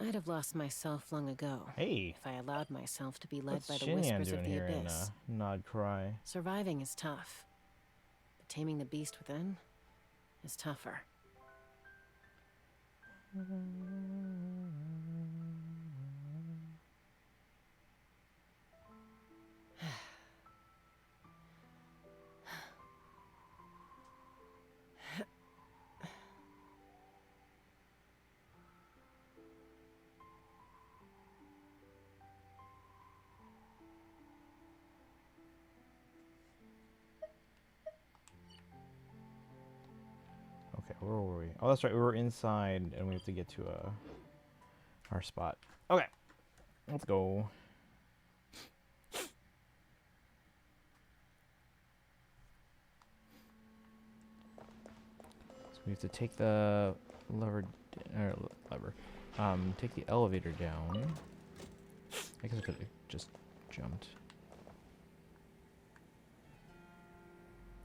S1: I'd have lost myself long ago.
S4: Hey,
S1: If I allowed myself to be led
S4: what's
S1: by the
S4: Shinyan
S1: whispers
S4: doing
S1: of the
S4: here in
S1: abyss.
S4: Nod Krai?
S1: Surviving is tough, but taming the beast within is tougher.
S4: Okay, where were we? Oh, that's right. We were inside, and we have to get to our spot. Okay, let's go. So we have to take the take the elevator down. I guess I could have just jumped.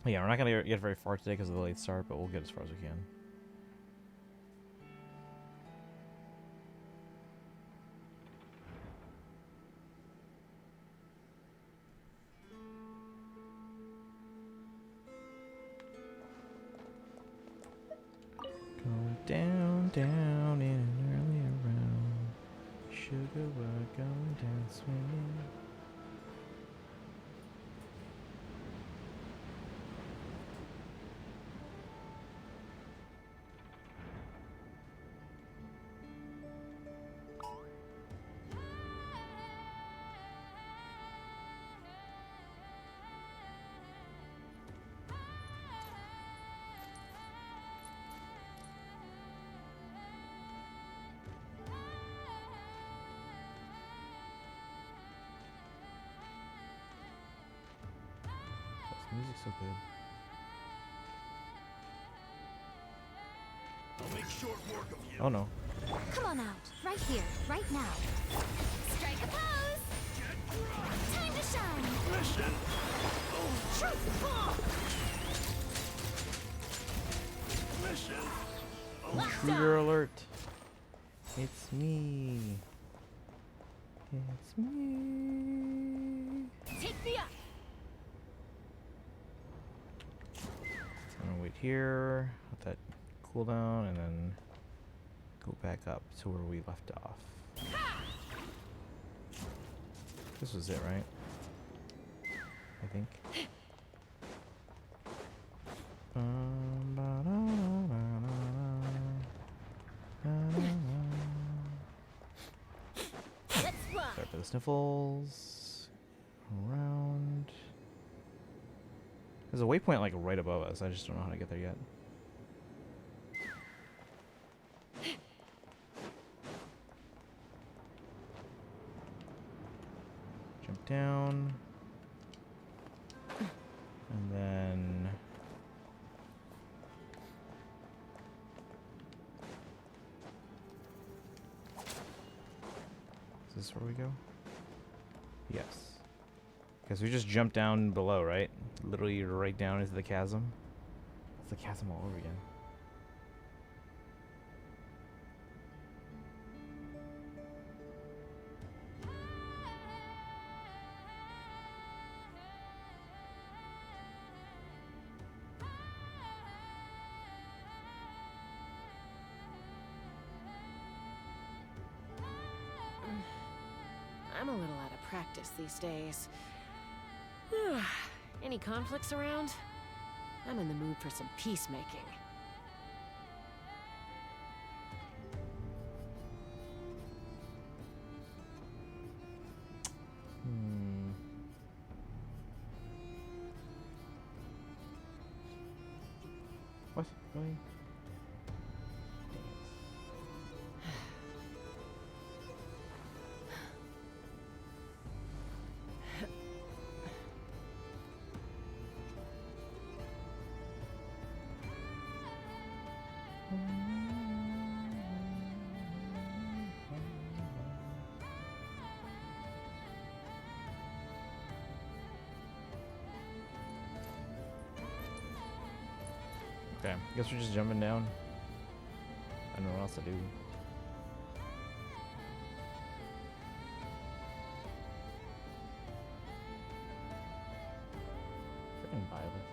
S4: Yeah, we're not gonna get very far today because of the late start, but we'll get as far as we can. Going down, down in an earlier round. Sugar, we're going down swinging. This music's so good.
S5: I'll make short work of you.
S4: Oh no.
S2: Come on out, right here, right now. Strike a pose! Time to shine!
S5: Mission.
S2: Truth bomb!
S5: Mission.
S4: Intruder alert. It's me. It's me.
S2: Take me up!
S4: I'm gonna wait here, let that cool down, and then go back up to where we left off. This was it, right? I think.
S2: Let's fly!
S4: Sorry for the sniffles. Around. There's a waypoint like right above us. I just don't know how to get there yet. Jump down. And then is this where we go? Yes. Because we just jumped down below, right? Literally right down into the chasm. It's the chasm all over again.
S1: I'm a little out of practice these days. Any conflicts around? I'm in the mood for some peacemaking.
S4: What? Really? Okay, guess we're just jumping down. I don't know what else to do. Freaking Violet.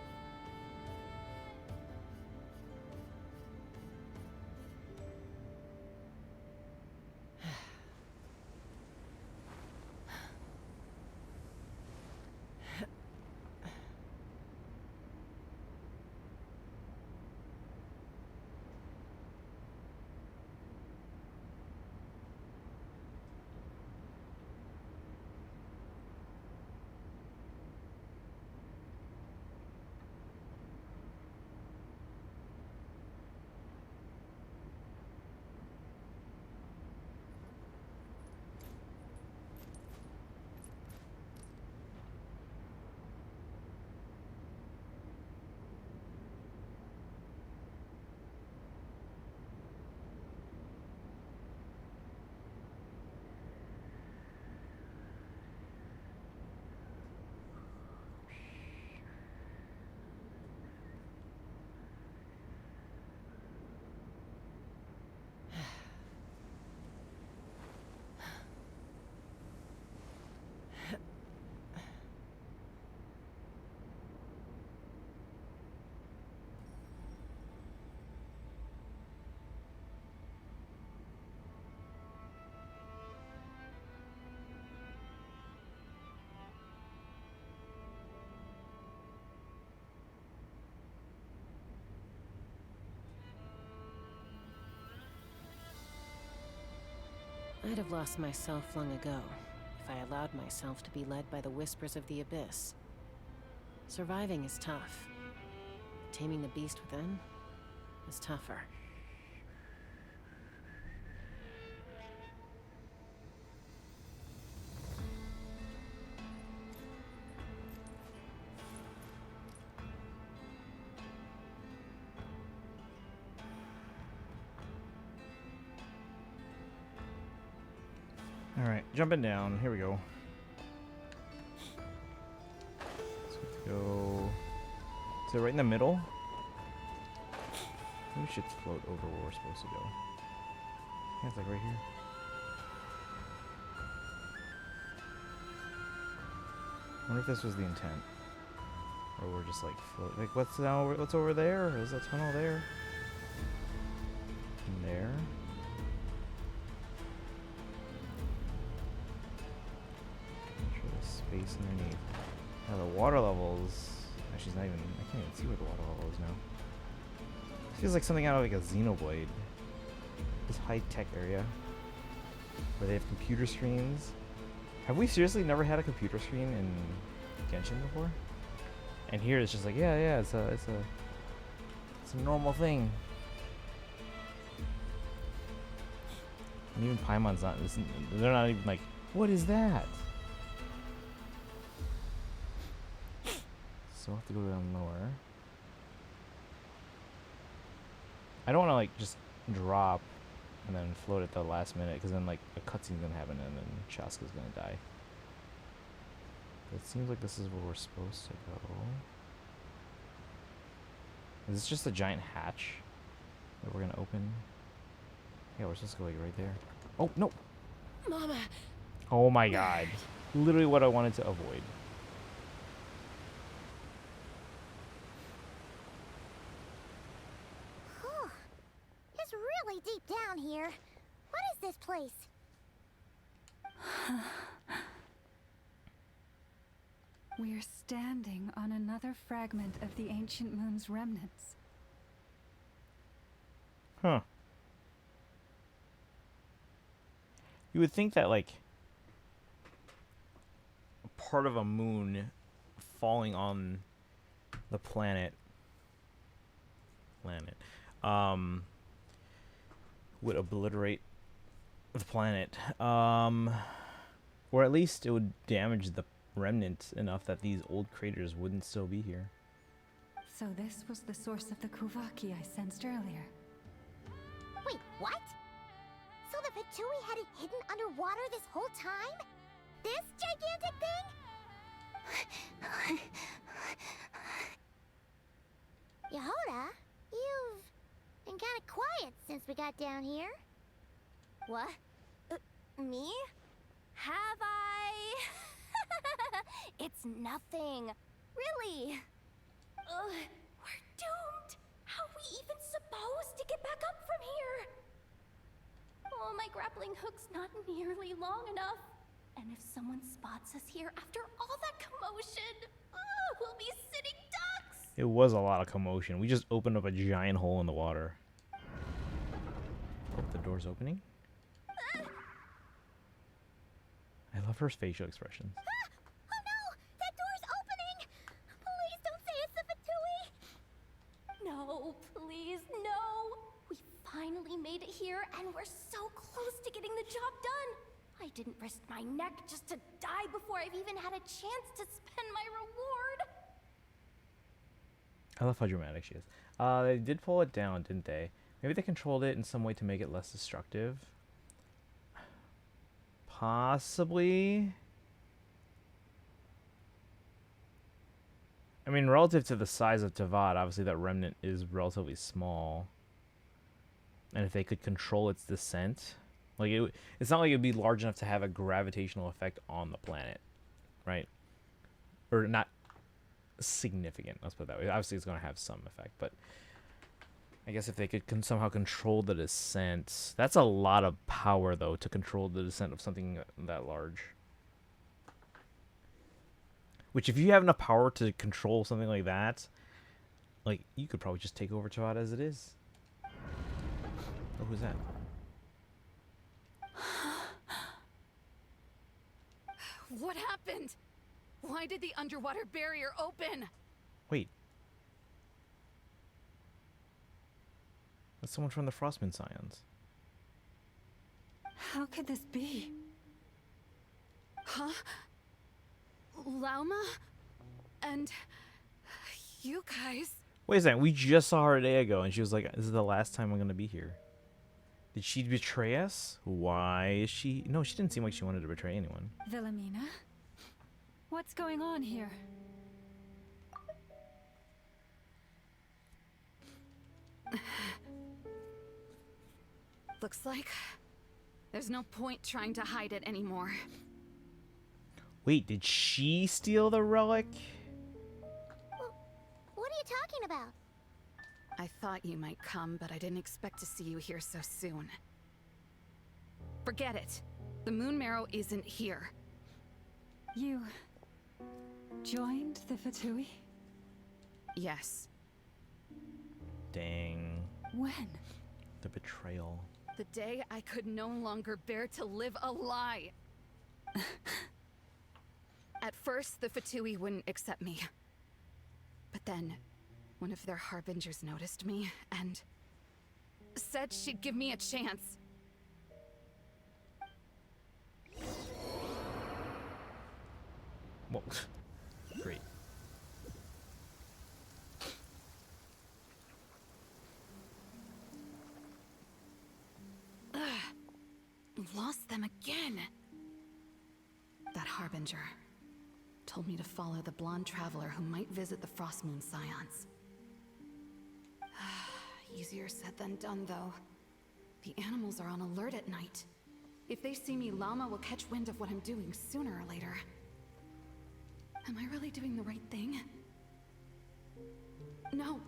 S1: I'd have lost myself long ago if I allowed myself to be led by the whispers of the abyss. Surviving is tough. Taming the beast within is tougher.
S4: Alright, jumping down. Here we go. So we have to go. Is it right in the middle? We should float over where we're supposed to go. Yeah, it's like right here. I wonder if this was the intent. Or we're just like float. Like, what's over there? Is a tunnel there? And there? Space underneath. Now the water levels. Actually, it's not even. I can't even see where the water level is now. It feels like something out of like a Xenoblade. This high-tech area where they have computer screens. Have we seriously never had a computer screen in Genshin before? And here it's just like, yeah, it's a normal thing. And even Paimon's not. They're not even like, what is that? So I'll have to go down lower. I don't want to like just drop and then float at the last minute, because then like a cutscene's gonna happen and then Shaska's gonna die. But it seems like this is where we're supposed to go. Is this just a giant hatch that we're gonna open? Yeah, we're supposed to go like right there. Oh no!
S1: Mama!
S4: Oh my god. Literally what I wanted to avoid.
S2: It's really deep down here. What is this place?
S7: We're standing on another fragment of the ancient moon's remnants.
S4: Huh. You would think that, like, part of a moon falling on the planet would obliterate the planet. Or at least it would damage the remnant enough that these old craters wouldn't still be here.
S7: So this was the source of the Kuvaki I sensed earlier.
S2: Wait, what? So the Fatui had it hidden underwater this whole time? This gigantic thing? Yehoda, you've been kind of quiet since we got down here. What? Me? Have I? It's nothing. Really. We're doomed. How are we even supposed to get back up from here? Oh, my grappling hook's not nearly long enough. And if someone spots us here after all that commotion, we'll be sitting ducks.
S4: It was a lot of commotion. We just opened up a giant hole in the water. Oh, the door's opening. I love her facial expressions.
S2: Oh no! That door's opening! Please don't say it's the Fatui! No, please, no! We finally made it here, and we're so close to getting the job done! I didn't risk my neck just to die before I've even had a chance to spend my reward!
S4: I love how dramatic she is. They did pull it down, didn't they? Maybe they controlled it in some way to make it less destructive. Possibly. I mean, relative to the size of Tavad, obviously that remnant is relatively small. And if they could control its descent, like it's not like it'd be large enough to have a gravitational effect on the planet, right? Or not significant, let's put it that way. Obviously it's going to have some effect, but I guess if they could somehow control the descent, that's a lot of power, though, to control the descent of something that large. Which, if you have enough power to control something like that, like, you could probably just take over Tavad as it is. Oh, who's that?
S8: What happened? Why did the underwater barrier open?
S4: Wait. That's someone from the Frostmoon Scions.
S7: How could this be?
S8: Huh? Lauma? And you guys?
S4: Wait a second, we just saw her a day ago and she was like, this is the last time I'm gonna be here. Did she betray us? Why is she... No, she didn't seem like she wanted to betray anyone.
S7: Wilhelmina? What's going on here?
S8: Looks like there's no point trying to hide it anymore.
S4: Wait, did she steal the relic?
S2: What are you talking about?
S8: I thought you might come, but I didn't expect to see you here so soon. Forget it. The Moon Marrow isn't here.
S7: You joined the Fatui?
S8: Yes.
S4: Dang.
S7: When?
S4: The betrayal.
S8: The day I could no longer bear to live a lie. At first, the Fatui wouldn't accept me. But then, one of their harbingers noticed me and said she'd give me a chance.
S4: Well, great.
S8: Lost them again. That harbinger told me to follow the blonde traveler who might visit the Frostmoon Scions. Easier said than done, though. The animals are on alert at night. If they see me, Llama will catch wind of what I'm doing sooner or later. Am I really doing the right thing? No.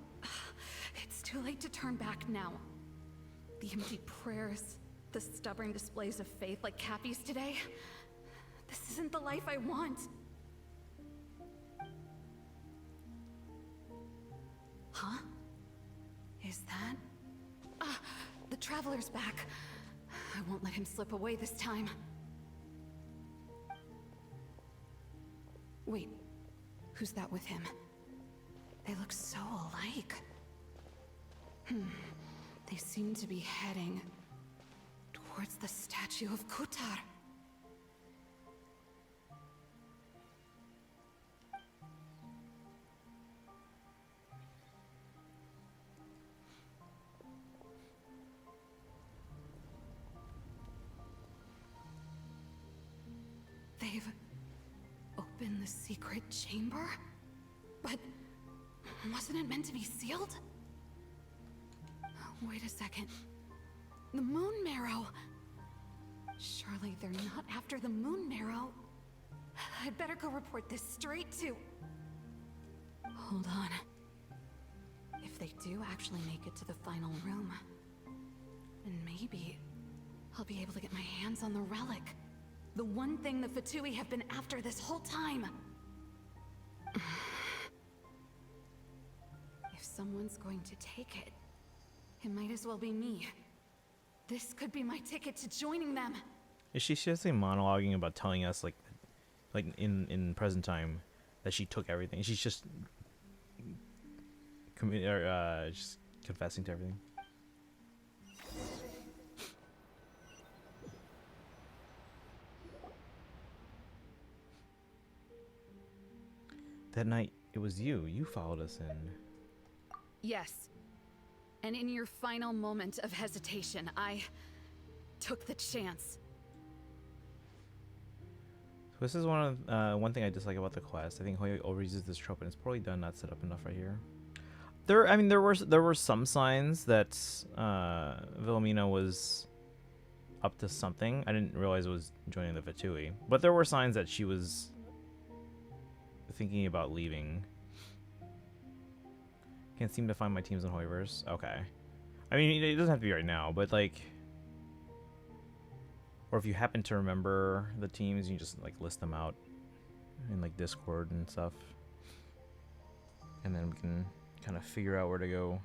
S8: It's too late to turn back now. The empty prayers, the stubborn displays of faith like Cappy's today. This isn't the life I want. Huh? Is that? Ah, the Traveler's back. I won't let him slip away this time. Wait, who's that with him? They look so alike. They seem to be heading towards the statue of Kutar. They've opened the secret chamber? But wasn't it meant to be sealed? Wait a second. The Moon Marrow! Surely they're not after the Moon Marrow. I'd better go report this straight to... Hold on. If they do actually make it to the final room, then maybe I'll be able to get my hands on the relic. The one thing the Fatui have been after this whole time. If someone's going to take it, it might as well be me. This could be my ticket to joining them.
S4: Is she seriously monologuing about telling us, like in present time, that she took everything? She's just just confessing to everything. That night, it was you. You followed us in.
S8: Yes. And in your final moment of hesitation, I took the chance.
S4: So this is one thing I dislike about the quest. I think Hoyo overuses this trope, and it's probably done not set up enough right here. There were some signs that Wilhelmina was up to something. I didn't realize it was joining the Fatui, but there were signs that she was thinking about leaving. Can't seem to find my teams in Hoiverse. Okay. I mean, it doesn't have to be right now, but like... Or if you happen to remember the teams, you just like list them out in like Discord and stuff. And then we can kind of figure out where to go.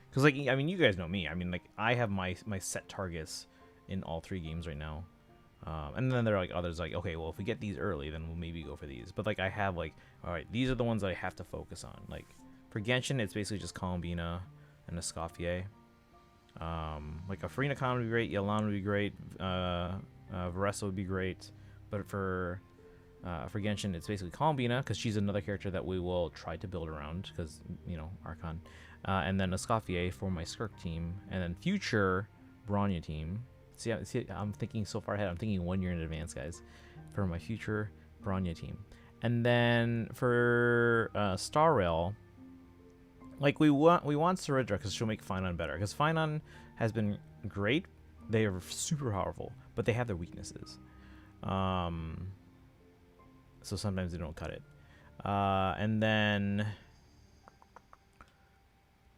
S4: Because like, I mean, you guys know me. I mean, like, I have my set targets in all 3 games right now. And then there are like others like, okay, well, if we get these early, then we'll maybe go for these. But like I have like, all right, these are the ones that I have to focus on. Like for Genshin, it's basically just Columbina and Escoffier. Like a Farina Khan would be great, Yelan would be great, Varessa would be great. But for Genshin, it's basically Columbina, because she's another character that we will try to build around, because, you know, Archon. And then Escoffier for my Skirk team, and then future Bronya team. See, I'm thinking so far ahead. I'm thinking 1 year in advance, guys, for my future Bronya team. And then for Star Rail, like we want Saridra because she'll make Finon better. Because Finon has been great. They are super powerful, but they have their weaknesses. So sometimes they don't cut it. And then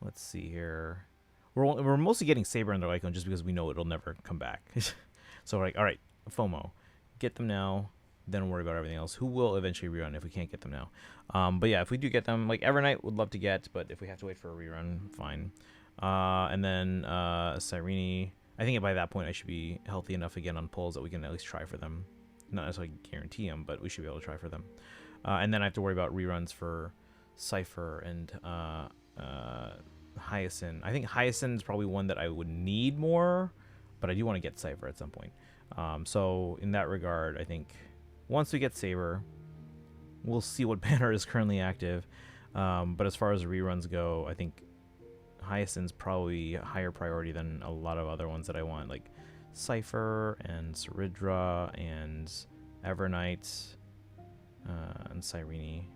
S4: let's see here. We're mostly getting Saber and their Lycone just because we know it'll never come back. So we're like, all right, FOMO, get them now, then worry about everything else. Who will eventually rerun if we can't get them now? But yeah, if we do get them, like Evernight would love to get, but if we have to wait for a rerun, fine. And then Cyrene, I think by that point I should be healthy enough again on pulls that we can at least try for them. Not necessarily guarantee them, but we should be able to try for them. And then I have to worry about reruns for Cypher and Hyacinth. I think Hyacinth is probably one that I would need more, but I do want to get Cypher at some point. So in that regard, I think once we get Saber, we'll see what banner is currently active. But as far as reruns go, I think Hyacinth's probably a higher priority than a lot of other ones that I want, like Cypher and Saridra and Evernight and Cyrene.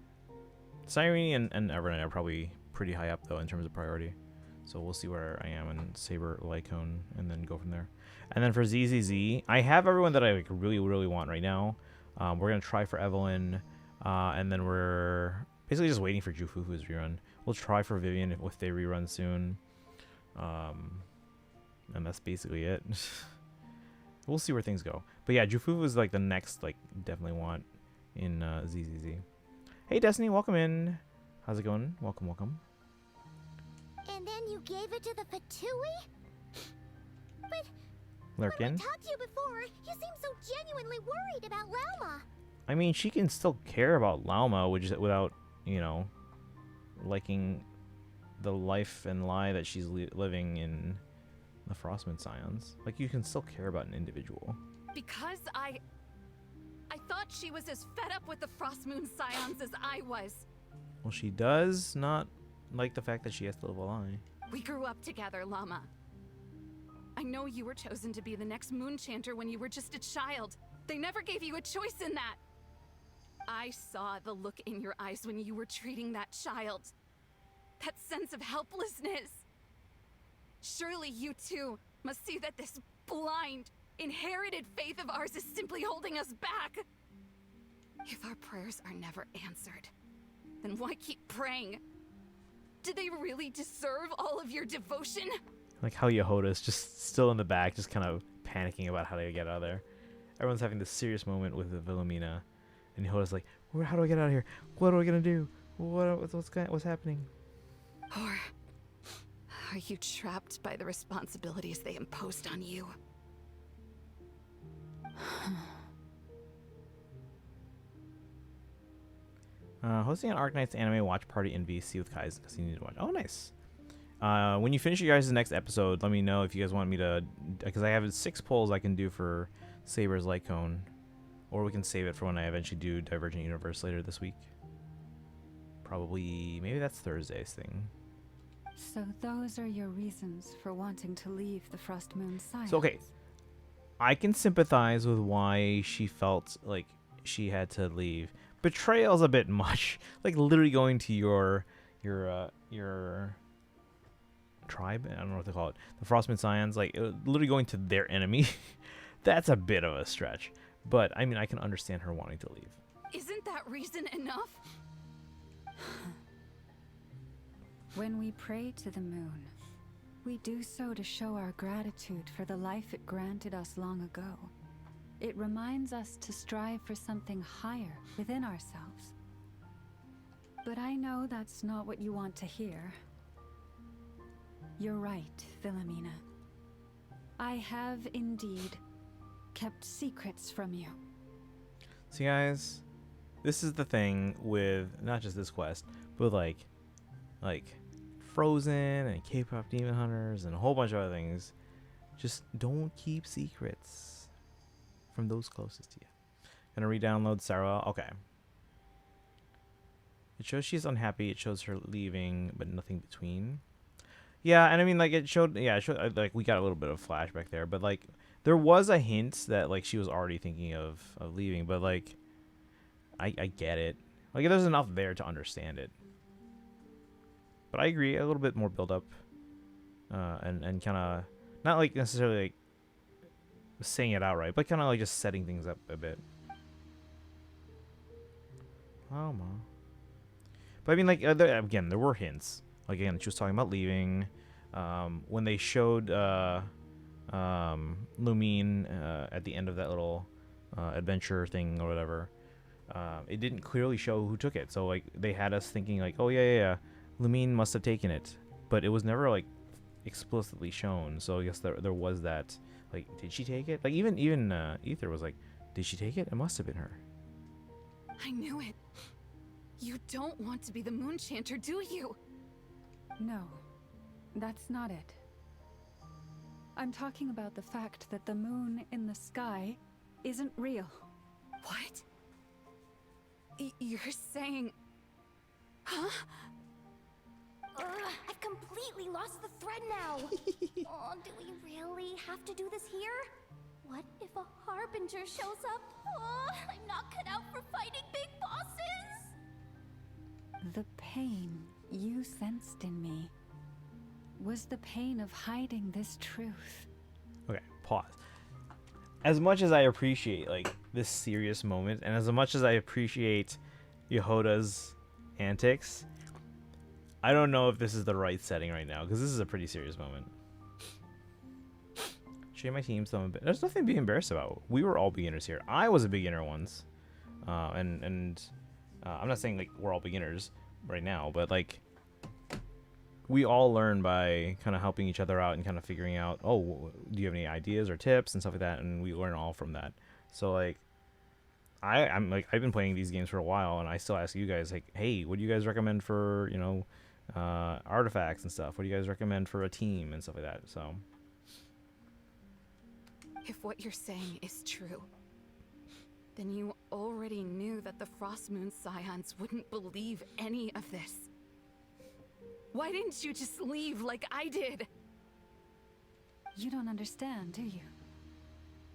S4: Cyrene and Evernight are probably pretty high up though in terms of priority. So we'll see where I am in Saber, Lycone, and then go from there. And then for ZZZ, I have everyone that I like really want right now. We're gonna try for Evelyn, and then we're basically just waiting for Jufufu's rerun. We'll try for Vivian if they rerun soon. And that's basically it. We'll see where things go. But yeah, Jufufu is like the next, like, definitely want in ZZZ. Hey Destiny, welcome in. How's it going? Welcome.
S2: And then you gave it to the Fatui? But
S4: Lurkin.
S2: when I talked to you before, you seemed so genuinely worried about Lauma.
S4: I mean, she can still care about Lauma, which is without, you know, liking the life and lie that she's living in the Frostmoon Scions. Like, you can still care about an individual.
S8: Because I thought she was as fed up with the Frostmoon Scions as I was.
S4: Well, she does not like the fact that she has to live a lie.
S8: We grew up together, Llama. I know you were chosen to be the next Moon Chanter when you were just a child. They never gave you a choice in that. I saw the look in your eyes when you were treating that child. That sense of helplessness. Surely you too must see that this blind, inherited faith of ours is simply holding us back. If our prayers are never answered, then why keep praying? Do they really deserve all of your devotion?
S4: Like how Yehoda's just still in the back, just kind of panicking about how to get out of there. Everyone's having this serious moment with Wilhelmina, and Yehoda's like, how do I get out of here? What are we gonna do? What's happening?
S8: Or are you trapped by the responsibilities they imposed on you?
S4: Hosting an Arknight's anime watch party in VC with Kai's because you need to watch. Oh, nice. When you finish your guys' next episode, let me know if you guys want me to, because I have 6 polls I can do for Saber's Lycone, or we can save it for when I eventually do Divergent Universe later this week. Probably, maybe that's Thursday's thing.
S7: So those are your reasons for wanting to leave the Frostmoon Scions.
S4: So, okay, I can sympathize with why she felt like she had to leave. Betrayal's a bit much. Like literally going to your tribe. I don't know what to call it. The Frostmoon Scions. Like literally going to their enemy. That's a bit of a stretch. But I mean, I can understand her wanting to leave.
S8: Isn't that reason enough?
S7: When we pray to the moon, we do so to show our gratitude for the life it granted us long ago. It reminds us to strive for something higher within ourselves. But I know that's not what you want to hear. You're right, Wilhelmina. I have indeed kept secrets from you.
S4: See, guys, this is the thing with not just this quest, but like Frozen and K-pop Demon Hunters and a whole bunch of other things. Just don't keep secrets from those closest to you. Gonna re-download Sarah. Okay. It shows she's unhappy. It shows her leaving, but nothing between. Yeah, and I mean, like, it showed, like, we got a little bit of flashback there, but, like, there was a hint that, like, she was already thinking of leaving, but, like, I get it. Like, there's enough there to understand it. But I agree, a little bit more build-up, and kind of, not, like, necessarily, like, saying it outright, but kind of, like, just setting things up a bit. Oh, ma. But, I mean, like, again, there were hints. Like, again, she was talking about leaving. When they showed Lumine at the end of that little adventure thing or whatever, it didn't clearly show who took it. So, like, they had us thinking, like, oh, yeah, Lumine must have taken it. But it was never, like, explicitly shown. So I guess there was that, like, did she take it? Like, even Ether was like, did she take it? It must have been her.
S8: I knew it. You don't want to be the Moon Chanter, do you?
S7: No, that's not it. I'm talking about the fact that the moon in the sky isn't real.
S8: What? You're saying... Huh?
S2: I've completely lost the thread now. Oh, do we really have to do this here? What if a Harbinger shows up? Oh, I'm not cut out for fighting big bosses.
S7: The pain you sensed in me was the pain of hiding this truth.
S4: Okay, pause. As much as I appreciate, like, this serious moment, and as much as I appreciate Yehoda's antics, I don't know if this is the right setting right now, because this is a pretty serious moment. Share my team some bit. There's nothing to be embarrassed about. We were all beginners here. I was a beginner once, and I'm not saying, like, we're all beginners right now, but, like, we all learn by kind of helping each other out and kind of figuring out, oh, do you have any ideas or tips and stuff like that, and we learn all from that. So, like, I'm like, I've been playing these games for a while, and I still ask you guys, like, hey, what do you guys recommend for, you know, artifacts and stuff? What do you guys recommend for a team and stuff like that? So
S8: If what you're saying is true, then you already knew that the Frost Moon Scions wouldn't believe any of this. Why didn't you just leave like I did?
S7: You don't understand, do you?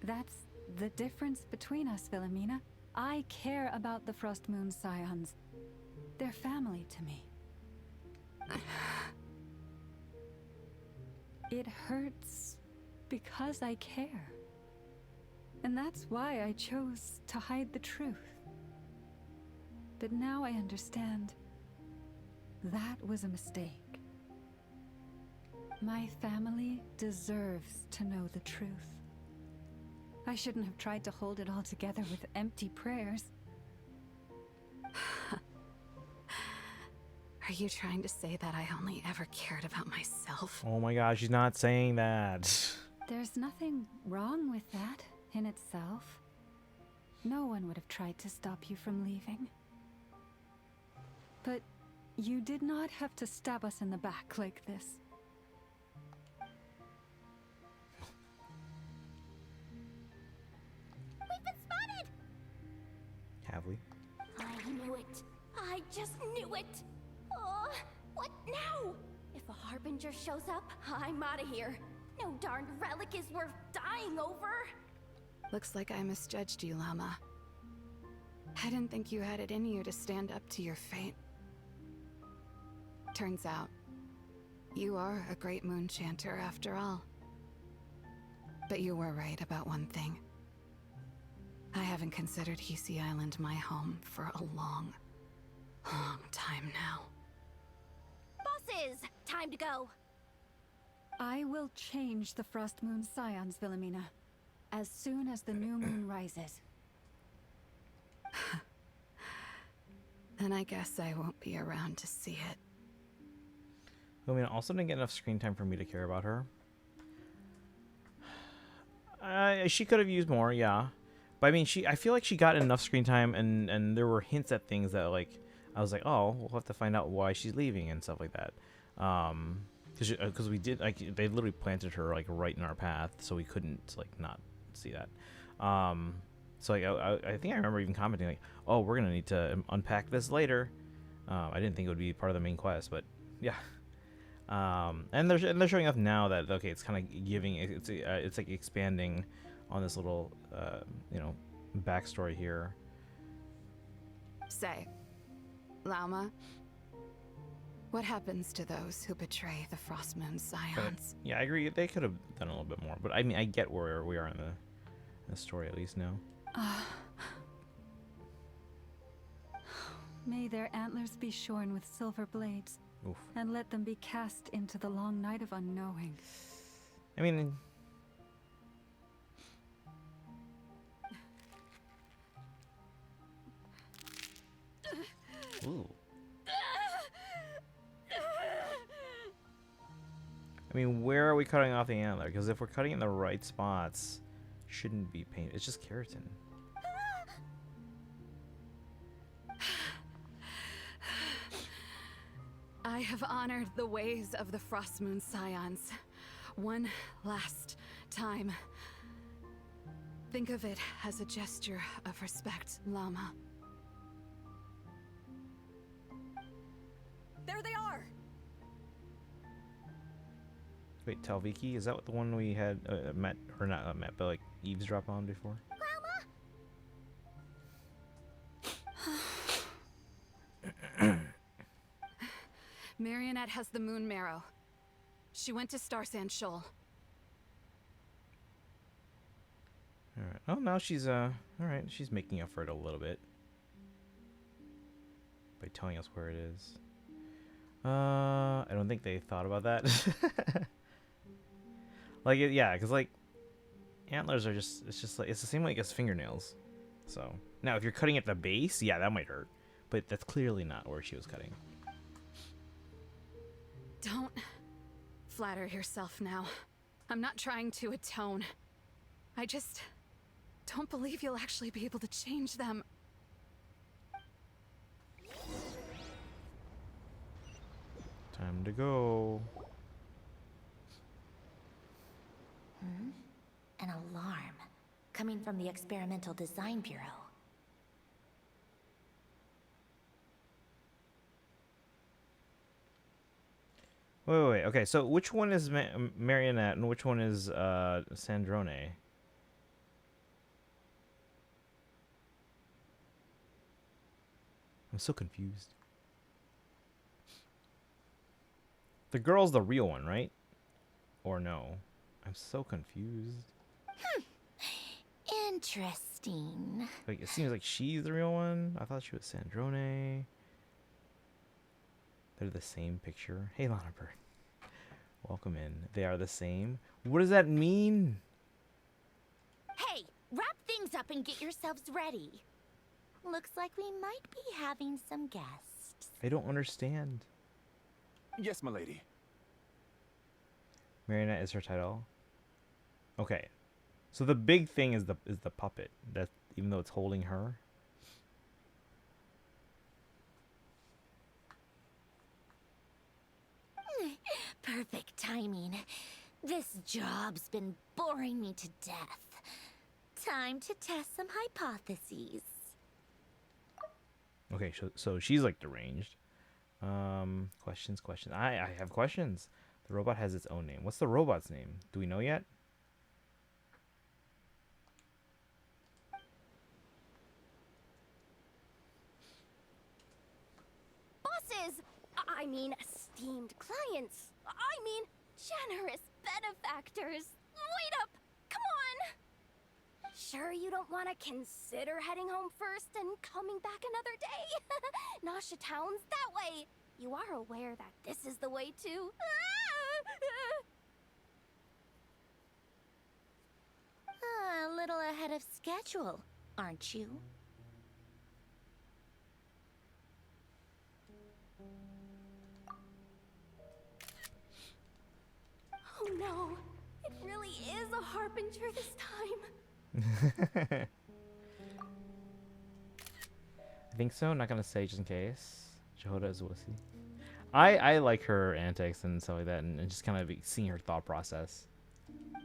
S7: That's the difference between us, Wilhelmina. I care about the Frost Moon Scions. They're family to me. It hurts because I care. And that's why I chose to hide the truth. But now I understand that was a mistake. My family deserves to know the truth. I shouldn't have tried to hold it all together with empty prayers.
S8: Are you trying to say that I only ever cared about myself?
S4: oh my gosh, she's not saying that.
S7: There's nothing wrong with that in itself. No one would have tried to stop you from leaving. But you did not have to stab us in the back like this.
S2: We've been spotted!
S4: Have we?
S2: I knew it. I just knew it. Oh, what now? If a Harbinger shows up, I'm out of here. No darned relic is worth dying over.
S8: Looks like I misjudged you, Llama. I didn't think you had it in you to stand up to your fate. Turns out, you are a great moon chanter after all. But you were right about one thing. I haven't considered Hisi Island my home for a long time now.
S2: Bosses, time to go.
S7: I will change the Frost Moon Scions, Wilhelmina, as soon as the new moon rises.
S8: Then I guess I won't be around to see it.
S4: I mean, also didn't get enough screen time for me to care about her. She could have used more, yeah. But I mean, I feel like she got enough screen time, and there were hints at things that like I was like, oh, we'll have to find out why she's leaving and stuff like that. Because we did like they literally planted her like right in our path, so we couldn't like not see that. So like I think I remember even commenting like, oh, we're gonna need to unpack this later. I didn't think it would be part of the main quest, but yeah. And they're showing off now that okay, it's kind of giving it's like expanding on this little you know, backstory here.
S8: Say, Lauma, what happens to those who betray the Frostmoon Scions?
S4: Yeah, I agree. They could have done a little bit more, but I mean, I get where we are in the story at least now.
S7: May their antlers be shorn with silver blades.
S4: Oof.
S7: And let them be cast into the long night of unknowing.
S4: I mean, ooh. I mean, where are we cutting off the antler? Because if we're cutting in the right spots, shouldn't be pain. It's just keratin.
S8: I have honored the ways of the Frostmoon Scions one last time. Think of it as a gesture of respect, Llama.
S2: There they are!
S4: Wait, Talviki? Is that the one we had met, or not met, but like eavesdrop on before?
S8: Marionette has the moon marrow. She went to Star Sand Shoal.
S4: Alright. Oh, now she's, alright. She's making up for it a little bit. By telling us where it is. I don't think they thought about that. Like, yeah, because, like, antlers are just, it's just like, it's the same like as fingernails. So, now if you're cutting at the base, yeah, that might hurt. But that's clearly not where she was cutting.
S8: Don't flatter yourself now. I'm not trying to atone. I just don't believe you'll actually be able to change them.
S4: Time to go.
S2: An alarm coming from the Experimental Design Bureau.
S4: Wait. Okay, so which one is Marionette and which one is Sandrone? I'm so confused. The girl's the real one, right? Or no? I'm so confused.
S2: Interesting.
S4: Like, it seems like she's the real one. I thought she was Sandrone. They're the same picture. Hey, Lana Bird. Welcome in. They are the same. What does that mean?
S2: Hey, wrap things up and get yourselves ready. Looks like we might be having some guests.
S4: I don't understand.
S5: Yes, my lady.
S4: Marionette is her title. Okay. So the big thing is the puppet. That even though it's holding her.
S2: Perfect timing. This job's been boring me to death. Time to test some hypotheses.
S4: Okay, so she's like deranged. Questions. I have questions. The robot has its own name. What's the robot's name? Do we know yet?
S2: Bosses! I mean, esteemed clients. I mean, generous benefactors. Wait up! Come on! Sure you don't want to consider heading home first and coming back another day? Nasha Town's that way. You are aware that this is the way too. A little ahead of schedule, aren't you? Oh no, it really really is a harbinger this time.
S4: I think so. Not gonna say just in case. Jehoda is wussy. I like her antics and stuff like that, and just kind of seeing her thought process.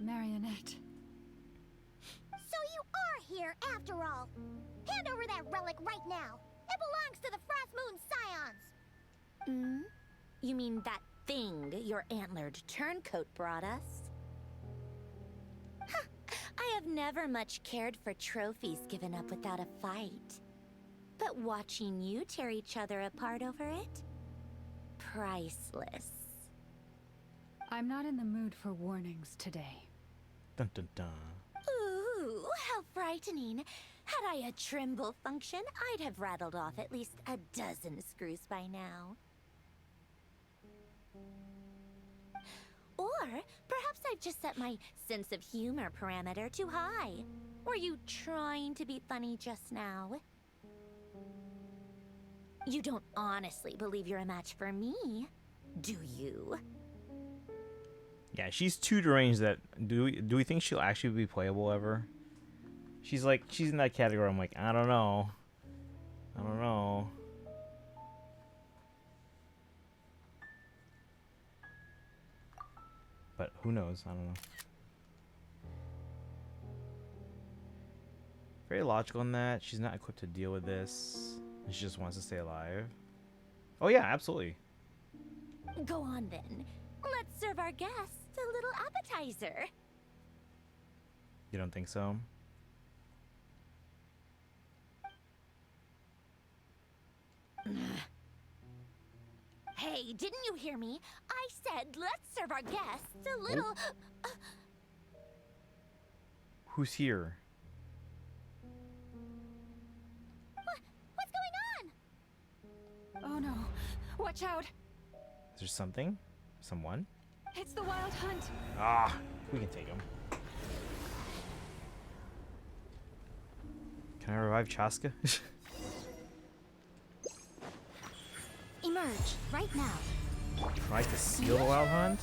S7: Marionette.
S9: So you are here after all. Hand over that relic right now. It belongs to the Frost Moon Scions.
S2: You mean that thing your antlered turncoat brought us? Huh. I have never much cared for trophies given up without a fight. But watching you tear each other apart over it? Priceless.
S7: I'm not in the mood for warnings today.
S4: Dun dun dun.
S2: Ooh, how frightening. Had I a Trimble function, I'd have rattled off at least a dozen screws by now. Or perhaps I've just set my sense of humor parameter too high. Were you trying to be funny just now? You don't honestly believe you're a match for me, do you?
S4: Yeah, she's too deranged that do we think she'll actually be playable ever? She's in that category. I'm like, I don't know. But who knows? I don't know. Very logical in that she's not equipped to deal with this. And she just wants to stay alive. Oh yeah, absolutely.
S2: Go on then. Let's serve our guests a little appetizer.
S4: You don't think so?
S2: Hey, didn't you hear me? I said let's serve our guests a little...
S4: Who's here?
S2: What's going on?
S7: Oh no. Watch out.
S4: Is there something? Someone?
S7: It's the Wild Hunt.
S4: Ah, we can take him. Can I revive Chaska?
S9: Emerge right now.
S4: Tries to steal the Wild Hunt?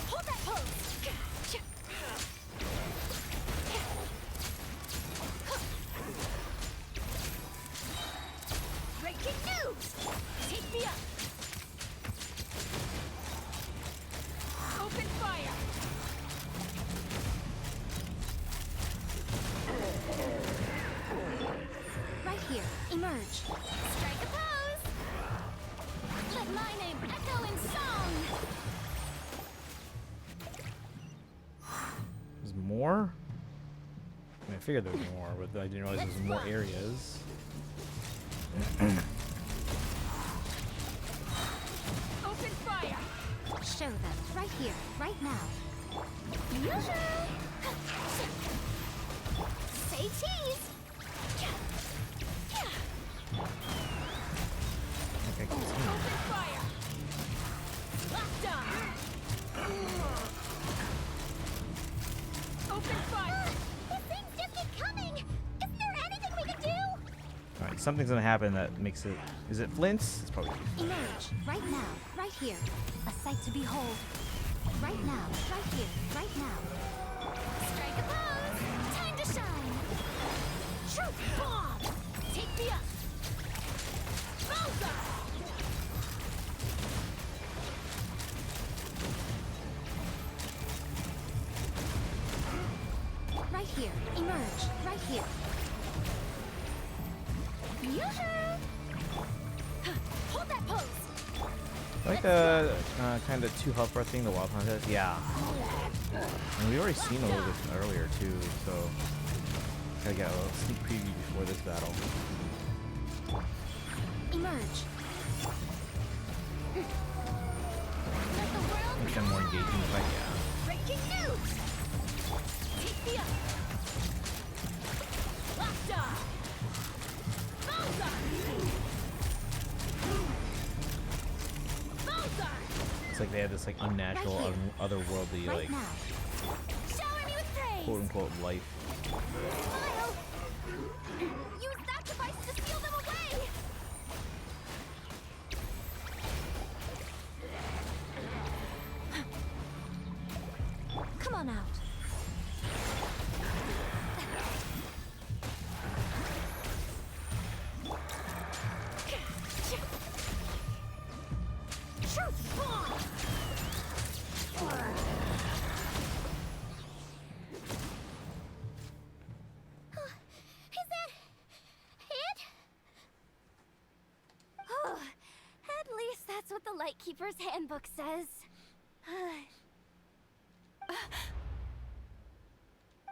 S2: Hold that pose! Breaking news! Take me up! Open fire!
S9: Right here. Emerge.
S2: Strike a pose! Let my name echo in song!
S4: There's more? I mean, I figured there was more, but I didn't realize there was more areas.
S2: Open fire!
S9: Show them. Right here. Right now.
S2: Say cheese!
S4: Okay, continue.
S2: Open fire! Locked on! Open fire!
S9: These things just keep coming. Isn't there anything we can do?
S4: Alright, something's gonna happen that makes it... Is it Flint's? It's probably...
S9: Emerge right now. Right here. A sight to behold. Right now. Right here. Right now.
S2: Strike a pose! Time to shine! Truth bomb! Take me up! Bullseye!
S9: Right here. Emerge right here.
S2: Yoo-hoo! Hold that pose!
S4: Like a kind of 2 health bar thing the Wild Hunt has. Yeah. And we already seen a little bit earlier too, so gotta get a little sneak preview before this battle.
S9: Emerge.
S2: Let the world
S4: Make them more engaging, but yeah.
S2: breaking news! Take me up! Locked on! Bullseye! Bullseye!
S4: It's like they had this like unnatural,
S9: Right here.
S4: otherworldly
S9: Right
S4: like
S9: now.
S2: Shower me with praise!
S4: quote unquote life.
S2: Smile! Use that device to steal them away!
S9: Come on now.
S2: Keeper's Handbook says.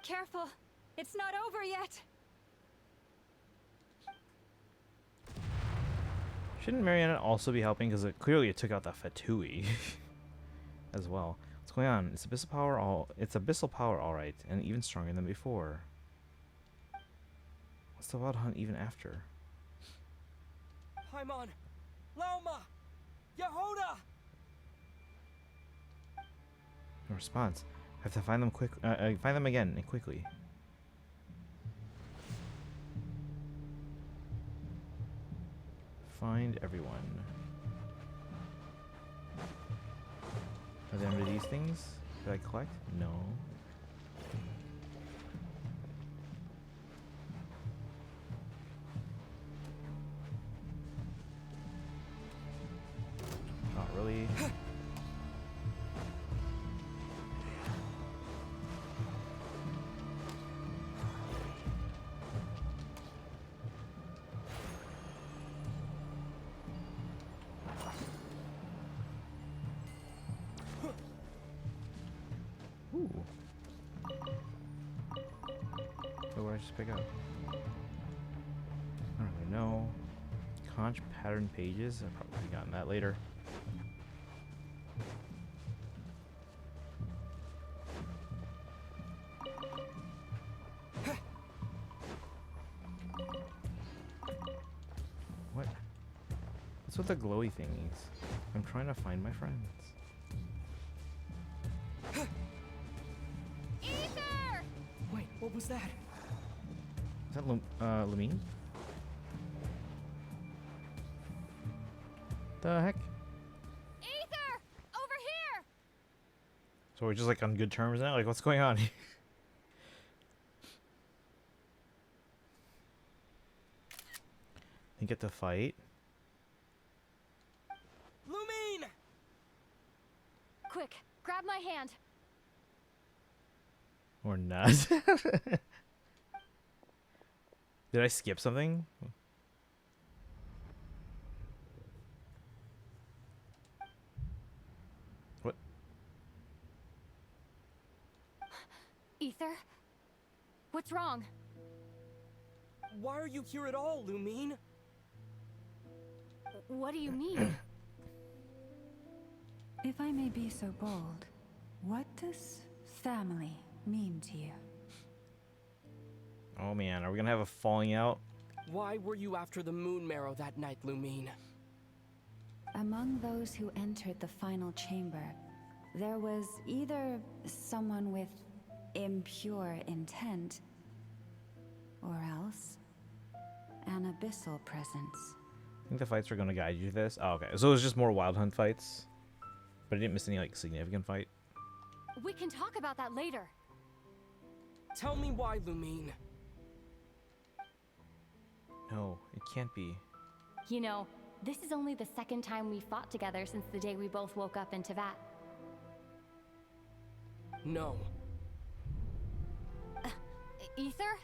S7: Careful! It's not over yet!
S4: Shouldn't Mariana also be helping? Because clearly it took out the Fatui as well. What's going on? It's abyssal power it's abyssal power alright, and even stronger than before. What's the wild hunt even after?
S3: Paimon! Lauma! Yehoda!
S4: No response. I have to find them find them again and quickly. Find everyone. Are they under these things? Did I collect? No. Not really. Ooh. So what did I just pick up? I don't really know. Conch pattern pages. I've probably gotten that later. What? What's with the glowy thingies? I'm trying to find my friends.
S2: Ether!
S3: Wait, what was that?
S4: Is that Lumine? The heck?
S2: Ether! Over here!
S4: So we're just like on good terms now? Like what's going on? They get to fight?
S3: Lumine!
S2: Quick, grab my hand.
S4: Or not? Did I skip something? What?
S2: Ether? What's wrong?
S3: Why are you here at all, Lumine?
S2: What do you mean?
S7: If I may be so bold, what does family mean to you?
S4: Oh man, are we gonna have a falling out?
S3: Why were you after the Moon Marrow that night, Lumine?
S7: Among those who entered the final chamber, there was either someone with impure intent, or else an abyssal presence.
S4: I think the fights are gonna guide you to this. Oh, okay. So it was just more Wild Hunt fights? But I didn't miss any like significant fight?
S2: We can talk about that later.
S3: Tell me why, Lumine.
S4: No, it can't be.
S2: You know, this is only the second time we fought together since the day we both woke up in Teyvat.
S3: No.
S2: Ether?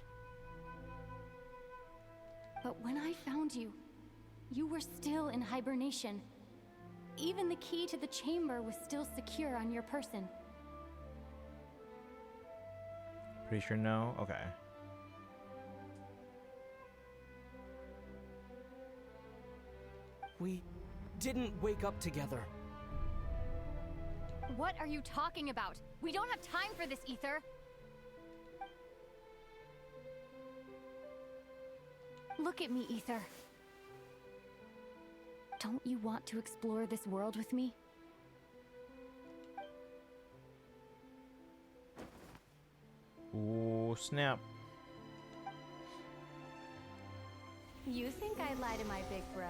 S2: But when I found you, you were still in hibernation. Even the key to the chamber was still secure on your person.
S4: Pretty sure no? Okay.
S3: We didn't wake up together.
S2: What are you talking about? We don't have time for this, Ether. Look at me, Ether. Don't you want to explore this world with me?
S4: Ooh, snap.
S2: You think I'd lie to my big bro?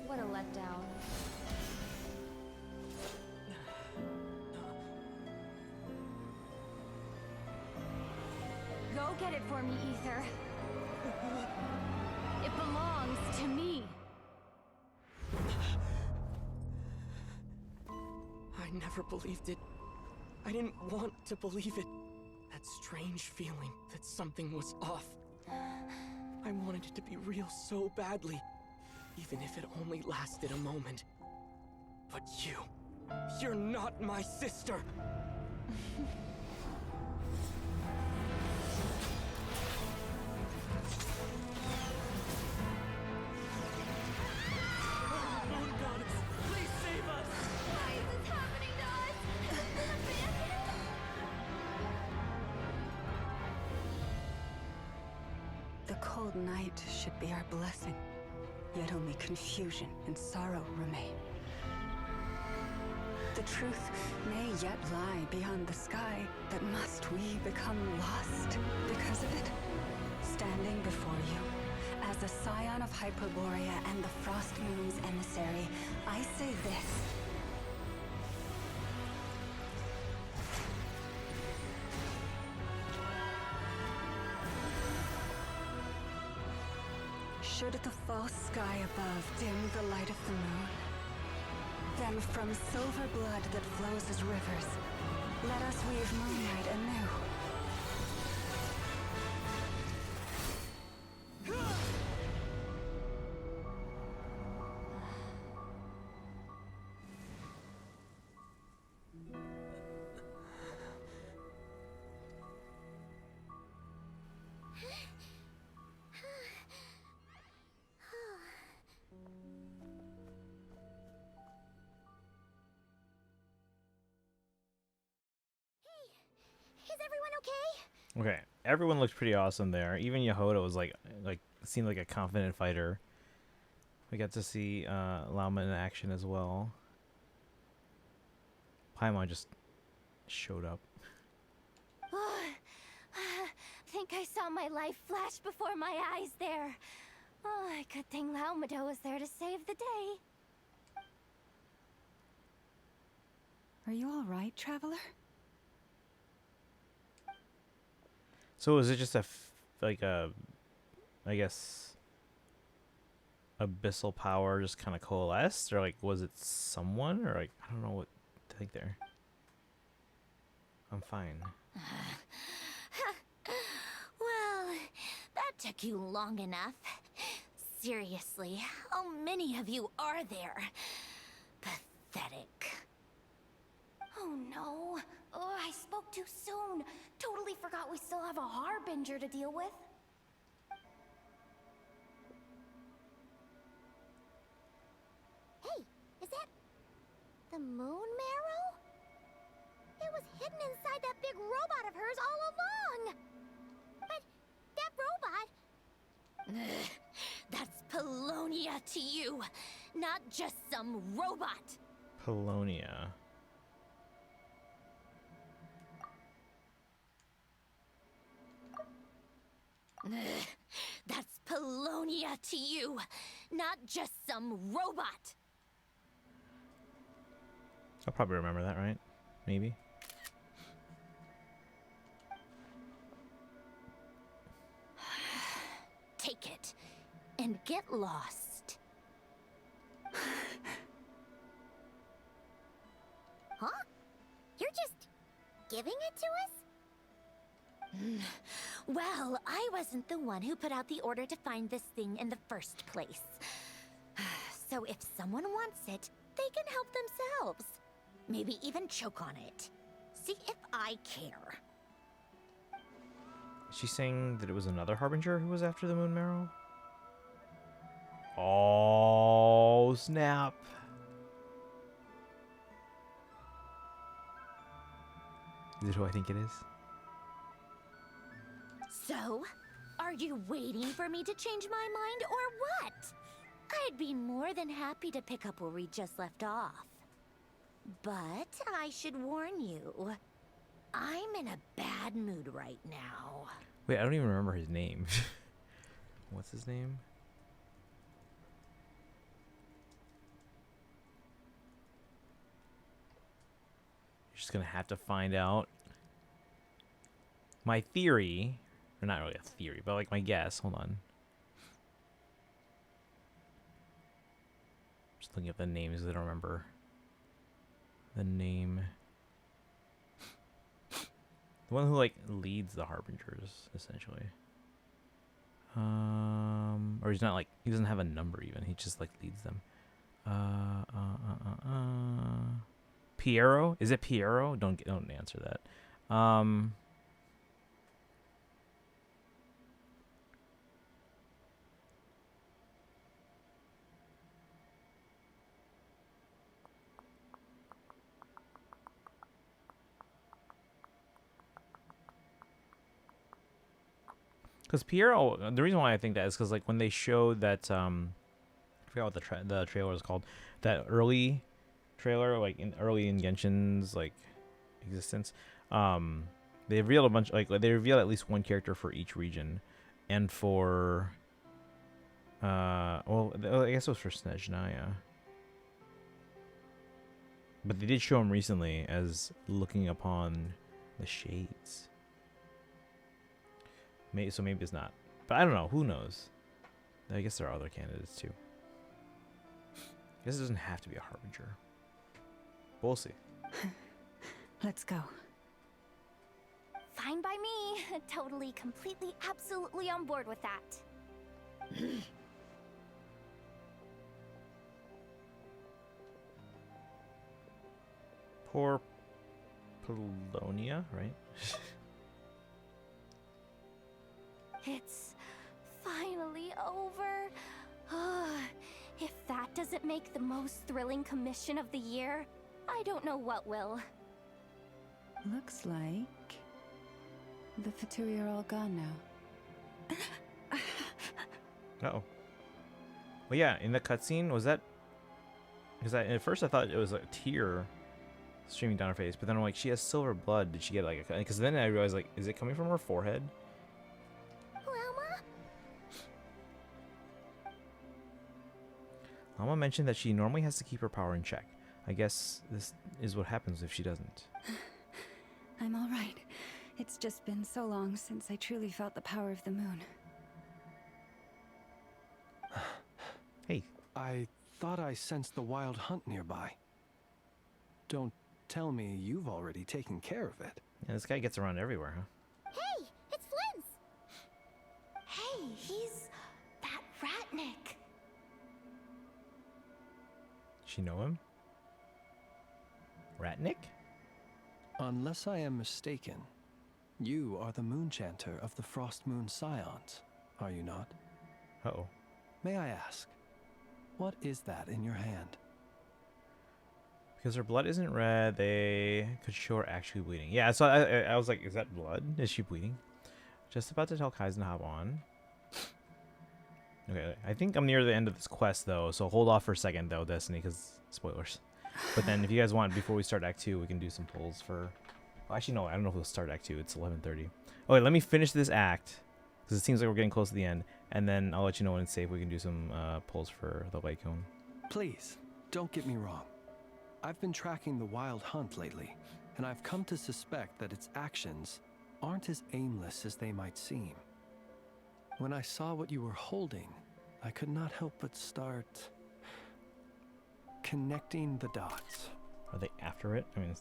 S2: What a letdown. Go get it for me, Ether. It belongs to me.
S3: I never believed it. I didn't want to believe it. That strange feeling that something was off.
S6: I wanted it to be real so badly, even if it only lasted a moment. But you're not my sister! Moon Goddess, please save us!
S2: Why is this happening to us? Is this abandoned?
S7: The cold night should be our blessing, yet only confusion and sorrow remain. The truth may yet lie beyond the sky, but must we become lost because of it? Standing before you, as a scion of Hyperborea and the Frost Moon's emissary, I say this. Should the false sky above dim the light of the moon, then from silver blood that flows as rivers, let us weave moonlight anew.
S9: Is everyone okay?
S4: Okay, everyone looked pretty awesome there. Even Yehoda was like seemed like a confident fighter. We got to see Lama in action as well. Paimon just showed up.
S2: Think I saw my life flash before my eyes there. Oh, good thing Laumado was there to save the day.
S7: Are you all right, traveler?
S4: So is it just like a, I guess, abyssal power just kind of coalesced, or like was it someone, or like I don't know what to think there. I'm fine.
S2: Well, that took you long enough. Seriously, how many of you are there? Pathetic. Oh no. Oh, I spoke too soon. Totally forgot we still have a Harbinger to deal with.
S9: Hey, is that the moon marrow? It was hidden inside that big robot of hers all along. But that robot...
S2: That's Polonia to you, not just some robot.
S4: Polonia.
S2: That's Polonia to you, not just some robot.
S4: I'll probably remember that, right? Maybe.
S2: Take it and get lost.
S9: Huh? You're just giving it to us?
S2: Well, I wasn't the one who put out the order to find this thing in the first place. So if someone wants it, they can help themselves. Maybe even choke on it. See if I care.
S4: Is she saying that it was another Harbinger who was after the Moon Marrow? Oh, snap. Is it who I think it is?
S2: So, are you waiting for me to change my mind or what? I'd be more than happy to pick up where we just left off. But I should warn you, I'm in a bad mood right now.
S4: Wait, I don't even remember his name. What's his name? You're just gonna have to find out. My theory, or not really a theory, but like my guess, hold on. Just looking up the names because I don't remember the name. The one who like leads the Harbingers, essentially. Or he's not like, he doesn't have a number even. He just like leads them. Piero? Is it Piero? Don't answer that. Because Piero, the reason why I think that is because like when they showed that, I forgot what the trailer was called, that early trailer, like early in Genshin's like existence, they revealed a bunch, like they revealed at least one character for each region, and for, well, I guess it was for Snezhnaya, but they did show him recently as looking upon the shades. So maybe it's not. But I don't know. Who knows? I guess there are other candidates too. I guess it doesn't have to be a harbinger. But we'll see.
S7: Let's go.
S2: Fine by me. Totally, completely, absolutely on board with that.
S4: Poor Polonia, right?
S2: It's finally over. If that doesn't make the most thrilling commission of the year, I don't know what will.
S7: Looks like the Fatui are all gone now.
S4: Uh-oh. Well, yeah, in the cutscene, was that... Because at first I thought it was a tear streaming down her face, but then I'm like, she has silver blood. Did she get like a... Because then I realized, like, is it coming from her forehead? Alma mentioned that she normally has to keep her power in check. I guess this is what happens if she doesn't.
S7: I'm all right. It's just been so long since I truly felt the power of the moon.
S4: Hey.
S10: I thought I sensed the wild hunt nearby. Don't tell me you've already taken care of it.
S4: Yeah, this guy gets around everywhere, huh?
S9: Hey, it's Flint's!
S2: Hey, he's that Ratnik.
S4: She know him? Ratnik?
S10: Unless I am mistaken, you are the moon chanter of the Frost Moon Scions, are you not?
S4: Uh-oh.
S10: May I ask, what is that in your hand?
S4: Because her blood isn't red, they could show her actually bleeding. Yeah, so I was like, is that blood? Is she bleeding? Just about to tell Kaizen to hop on. Okay, I think I'm near the end of this quest, though, so hold off for a second, though, Destiny, because spoilers. But then if you guys want, before we start Act 2, we can do some polls for... Well, actually, no, I don't know if we'll start Act 2. It's 11:30. Okay, let me finish this act, because it seems like we're getting close to the end, and then I'll let you know when it's safe. We can do some polls for the light cone.
S10: Please, don't get me wrong. I've been tracking the wild hunt lately, and I've come to suspect that its actions aren't as aimless as they might seem. When I saw what you were holding, I could not help but start connecting the dots.
S4: Are they after it? I mean,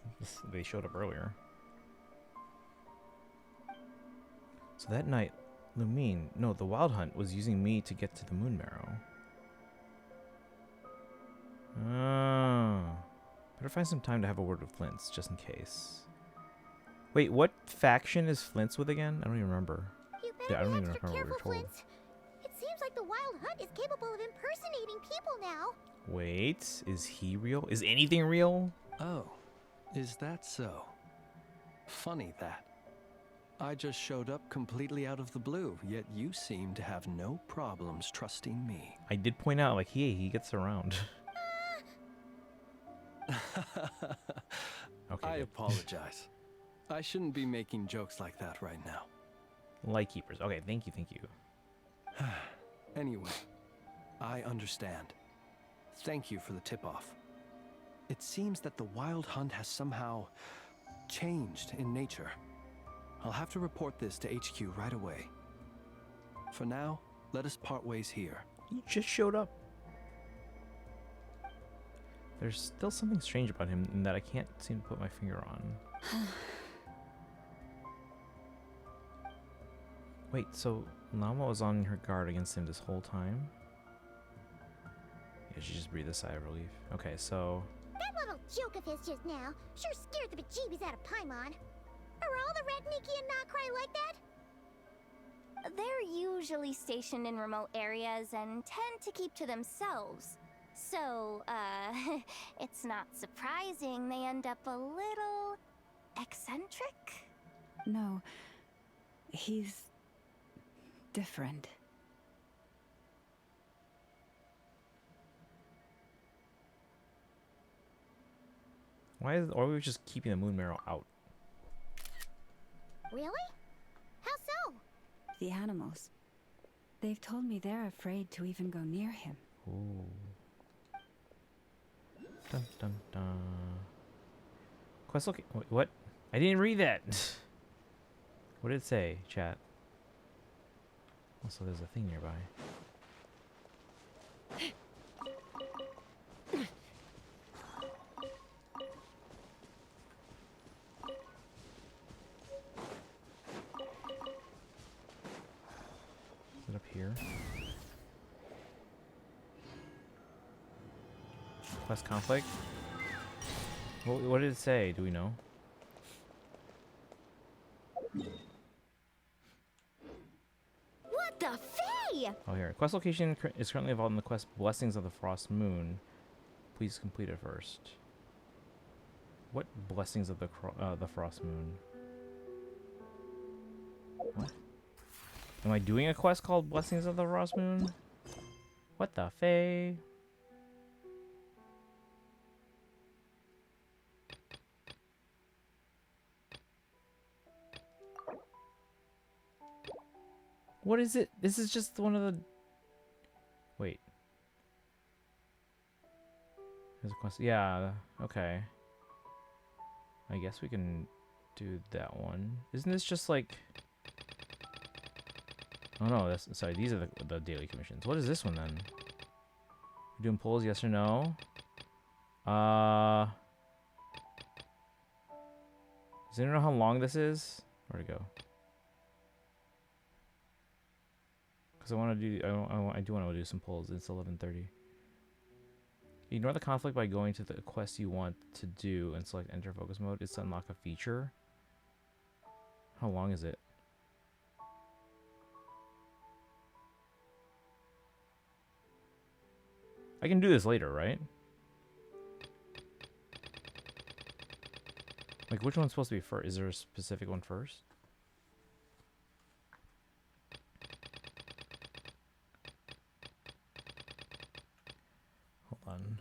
S4: they showed up earlier. So that night, Lumine, no, the Wild Hunt was using me to get to the Moon Marrow. Oh. Better find some time to have a word with Flint's, just in case. Wait, what faction is Flint's with again? I don't even remember.
S9: You better
S10: I don't
S9: be
S10: even
S9: extra
S10: remember what
S9: careful,
S10: we were told.
S9: Flint. It seems like the Wild Hunt is capable of impersonating people now.
S4: Wait, is he real? Is anything real?
S10: Oh, is that so? Funny that. I just showed up completely out of the blue, yet you seem to have no problems trusting me.
S4: I did point out, like, he gets around. Okay,
S10: I
S4: good.
S10: apologize. I shouldn't be making jokes like that right now.
S4: Lightkeepers. Okay, thank you, thank you.
S10: Anyway, I understand. Thank you for the tip-off. It seems that the Wild Hunt has somehow changed in nature. I'll have to report this to HQ right away. For now, let us part ways here.
S4: He just showed up. There's still something strange about him in that I can't seem to put my finger on. Wait, so Lama was on her guard against him this whole time? Yeah, she just breathed a sigh of relief. Okay, so...
S9: That little joke of his just now sure scared the bejeebies out of Paimon. Are all the Red Nikki and Krai like that?
S2: They're usually stationed in remote areas and tend to keep to themselves. So, it's not surprising they end up a little eccentric.
S7: No, he's different.
S4: Why is, or are we just keeping the moon marrow out?
S9: Really? How so?
S7: The animals. They've told me they're afraid to even go near him.
S4: Ooh. Dun dun dun. Quest look. Wait, what? I didn't read that. What did it say, chat? Also, there's a thing nearby. Is it up here? Quest conflict? What did it say? Do we know?
S2: What the fey?
S4: Oh, here. Quest location is currently involved in the quest Blessings of the Frost Moon. Please complete it first. What Blessings of the Frost Moon? What? Am I doing a quest called Blessings of the Frost Moon? What the fey? What is it? This is just one of the... Wait. There's a quest. Yeah, okay. I guess we can do that one. Isn't this just like... Oh no, that's... Sorry, these are the daily commissions. What is this one then? We're doing polls, yes or no? Does anyone know how long this is? Where'd it go? Because I want to do, I do want to do some polls. It's 11:30. Ignore the conflict by going to the quest you want to do and select enter focus mode. It's to unlock a feature. How long is it? I can do this later, right? Like, which one's supposed to be first? Is there a specific one first? Hold on.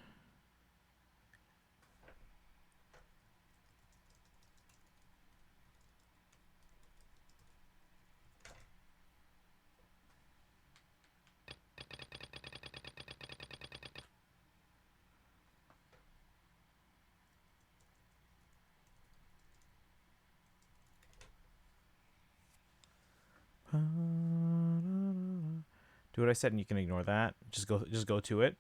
S4: Do what I said and you can ignore that. Just go to it.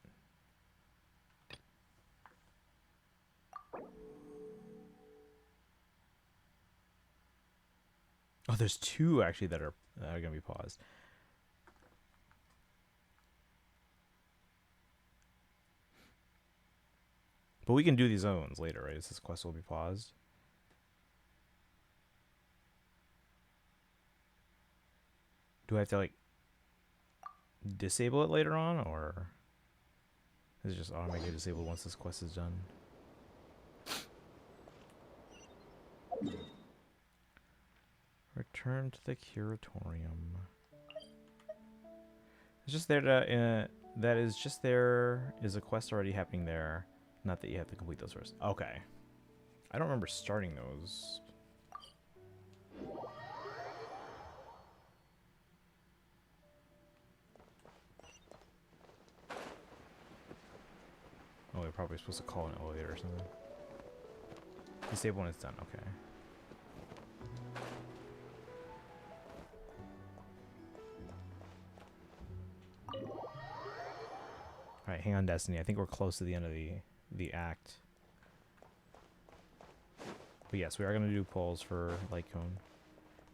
S4: Oh, there's two actually that are gonna be paused. But we can do these other ones later, right? This quest will be paused. Do I have to like disable it later on, or is it just automatically disabled once this quest is done? Return to the curatorium. It's just there to that is just there is a quest already happening there, not that you have to complete those first. Okay, I don't remember starting those. Oh, we're probably supposed to call an elevator or something. Disable when it's done, okay. Alright, hang on, Destiny. I think we're close to the end of the act. But yes, we are going to do polls for Light Cone.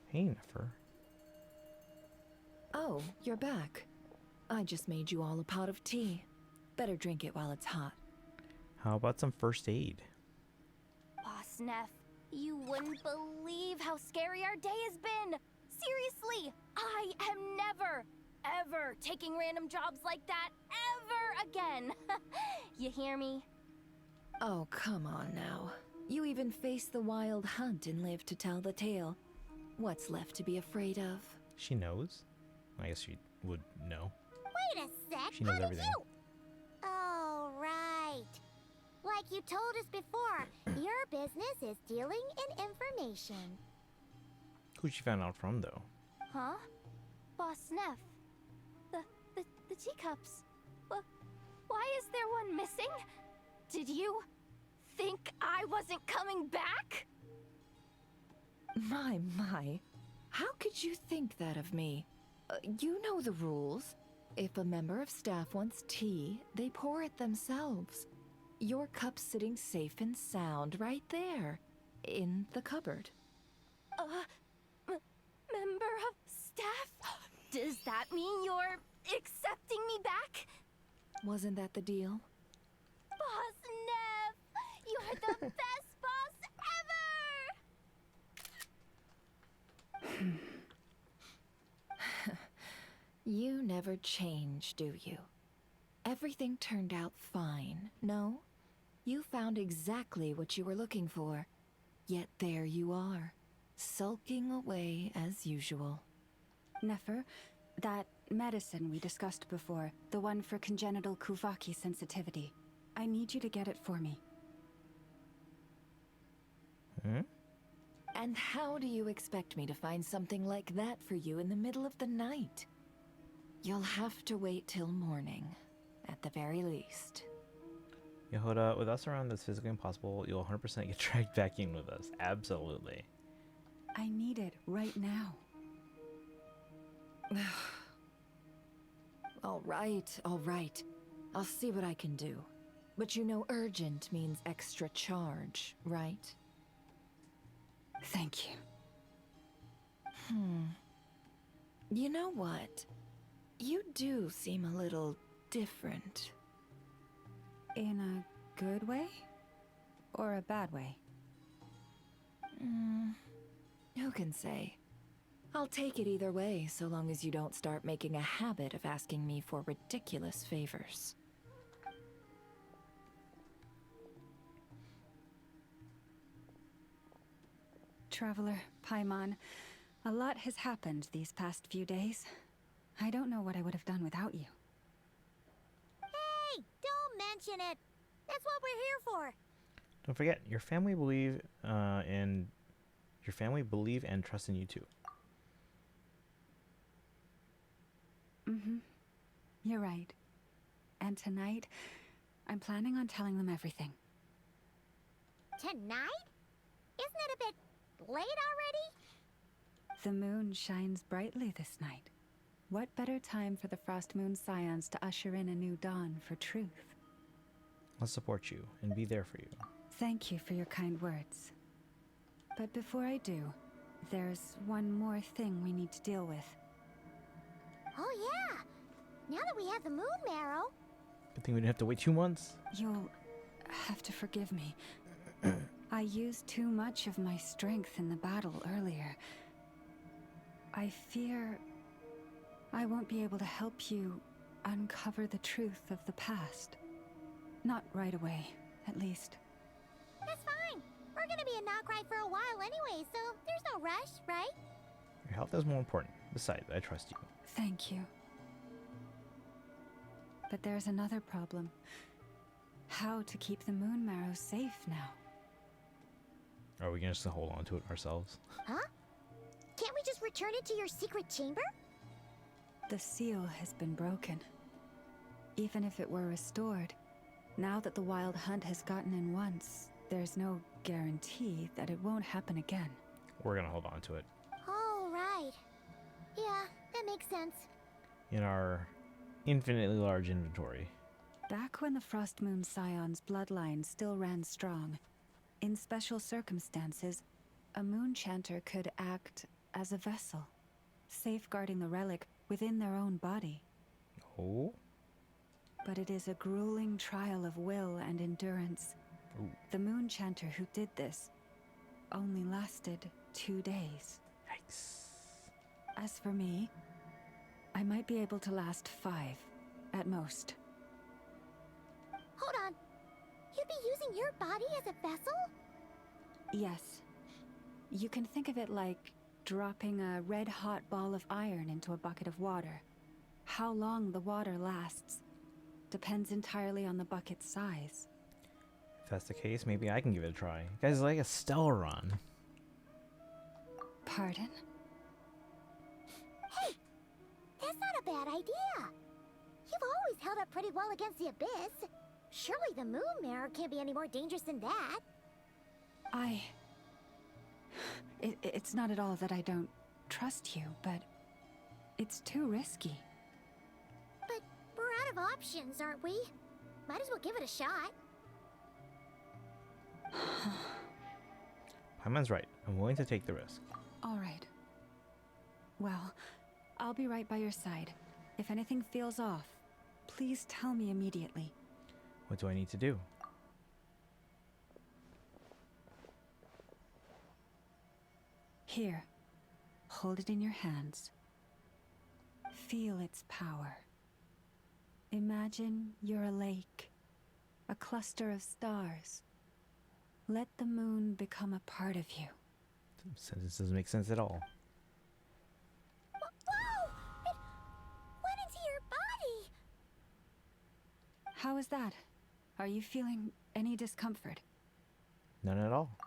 S4: Hey, Nefer.
S11: Oh, you're back. I just made you all a pot of tea. Better drink it while it's hot.
S4: How about some first aid?
S2: Boss Neff, you wouldn't believe how scary our day has been. Seriously, I am never, ever taking random jobs like that ever again. You hear me?
S11: Oh, come on now. You even faced the wild hunt and lived to tell the tale. What's left to be afraid of?
S4: She knows. I guess she would know.
S9: Wait a sec.
S4: She knows
S9: How did
S4: everything.
S9: you? Oh, right. Like you told us before, your business is dealing in information.
S4: Who she found out from, though?
S2: Huh? Boss Neff. The teacups. Why is there one missing? Did you think I wasn't coming back?
S11: My. How could you think that of me? You know the rules. If a member of staff wants tea, they pour it themselves. Your cup's sitting safe and sound right there, in the cupboard.
S2: Member of staff? Does that mean you're accepting me back?
S11: Wasn't that the deal?
S2: Boss Neff, you're the best boss ever!
S11: You never change, do you? Everything turned out fine, no? You found exactly what you were looking for. Yet there you are, sulking away as usual.
S7: Nefer, that medicine we discussed before, the one for congenital Kuvaki sensitivity, I need you to get it for me.
S4: Hmm?
S11: And how do you expect me to find something like that for you in the middle of the night? You'll have to wait till morning, at the very least.
S4: Yehuda, with us around, that's physically impossible. You'll 100% get dragged back in with us. Absolutely.
S7: I need it right now.
S11: All right. I'll see what I can do. But you know urgent means extra charge, right?
S7: Thank you.
S11: You know what? You do seem a little different.
S7: In a good way? Or a bad way?
S11: Who can say? I'll take it either way, so long as you don't start making a habit of asking me for ridiculous favors.
S7: Traveler, Paimon, a lot has happened these past few days. I don't know what I would have done without you.
S9: Hey, don't mention it. That's what we're here for.
S4: Don't forget, your family believe and trust in you too.
S7: You're right. And tonight, I'm planning on telling them everything.
S9: Tonight? Isn't it a bit late already?
S7: The moon shines brightly this night. What better time for the Frost Moon Scions to usher in a new dawn for truth?
S4: I'll support you and be there for you.
S7: Thank you for your kind words. But before I do, there's one more thing we need to deal with.
S9: Oh yeah. Now that we have the moon marrow.
S4: Good thing we didn't have to wait 2 months.
S7: You'll have to forgive me. I used too much of my strength in the battle earlier. I fear I won't be able to help you uncover the truth of the past. Not right away, at least.
S9: That's fine. We're gonna be in Krai for a while anyway, so there's no rush, right?
S4: Your health is more important. Besides, I trust you.
S7: Thank you. But there's another problem. How to keep the moon marrow safe now?
S4: Are we gonna just hold on to it ourselves?
S9: Huh? Can't we just return it to your secret chamber?
S7: The seal has been broken. Even if it were restored, now that the wild hunt has gotten in once, there's no guarantee that it won't happen again.
S4: We're gonna hold on to it.
S9: Oh, right. Yeah, that makes sense.
S4: In our infinitely large inventory.
S7: Back when the Frost Moon Scion's bloodline still ran strong, in special circumstances, a moon chanter could act as a vessel, safeguarding the relic within their own body.
S4: Oh?
S7: But it is a grueling trial of will and endurance.
S4: Ooh.
S7: The moon chanter who did this only lasted 2 days.
S4: Yikes.
S7: As for me, I might be able to last 5, at most.
S9: Hold on. You'd be using your body as a vessel?
S7: Yes. You can think of it like dropping a red-hot ball of iron into a bucket of water. How long the water lasts depends entirely on the bucket's size.
S4: If that's the case, maybe I can give it a try. Guys, like a Stellaron.
S7: Pardon?
S9: Hey! That's not a bad idea. You've always held up pretty well against the Abyss. Surely the moon mirror can't be any more dangerous than that.
S7: It's not at all that I don't trust you, but it's too risky.
S9: But we're out of options, aren't we? Might as well give it a shot.
S4: Paimon's right. I'm willing to take the risk.
S7: All right. Well, I'll be right by your side. If anything feels off, please tell me immediately.
S4: What do I need to do?
S7: Here, hold it in your hands. Feel its power. Imagine you're a lake, a cluster of stars. Let the moon become a part of you.
S4: This doesn't make sense at all.
S9: Whoa! It went into your body!
S7: How is that? Are you feeling any discomfort?
S4: None at all.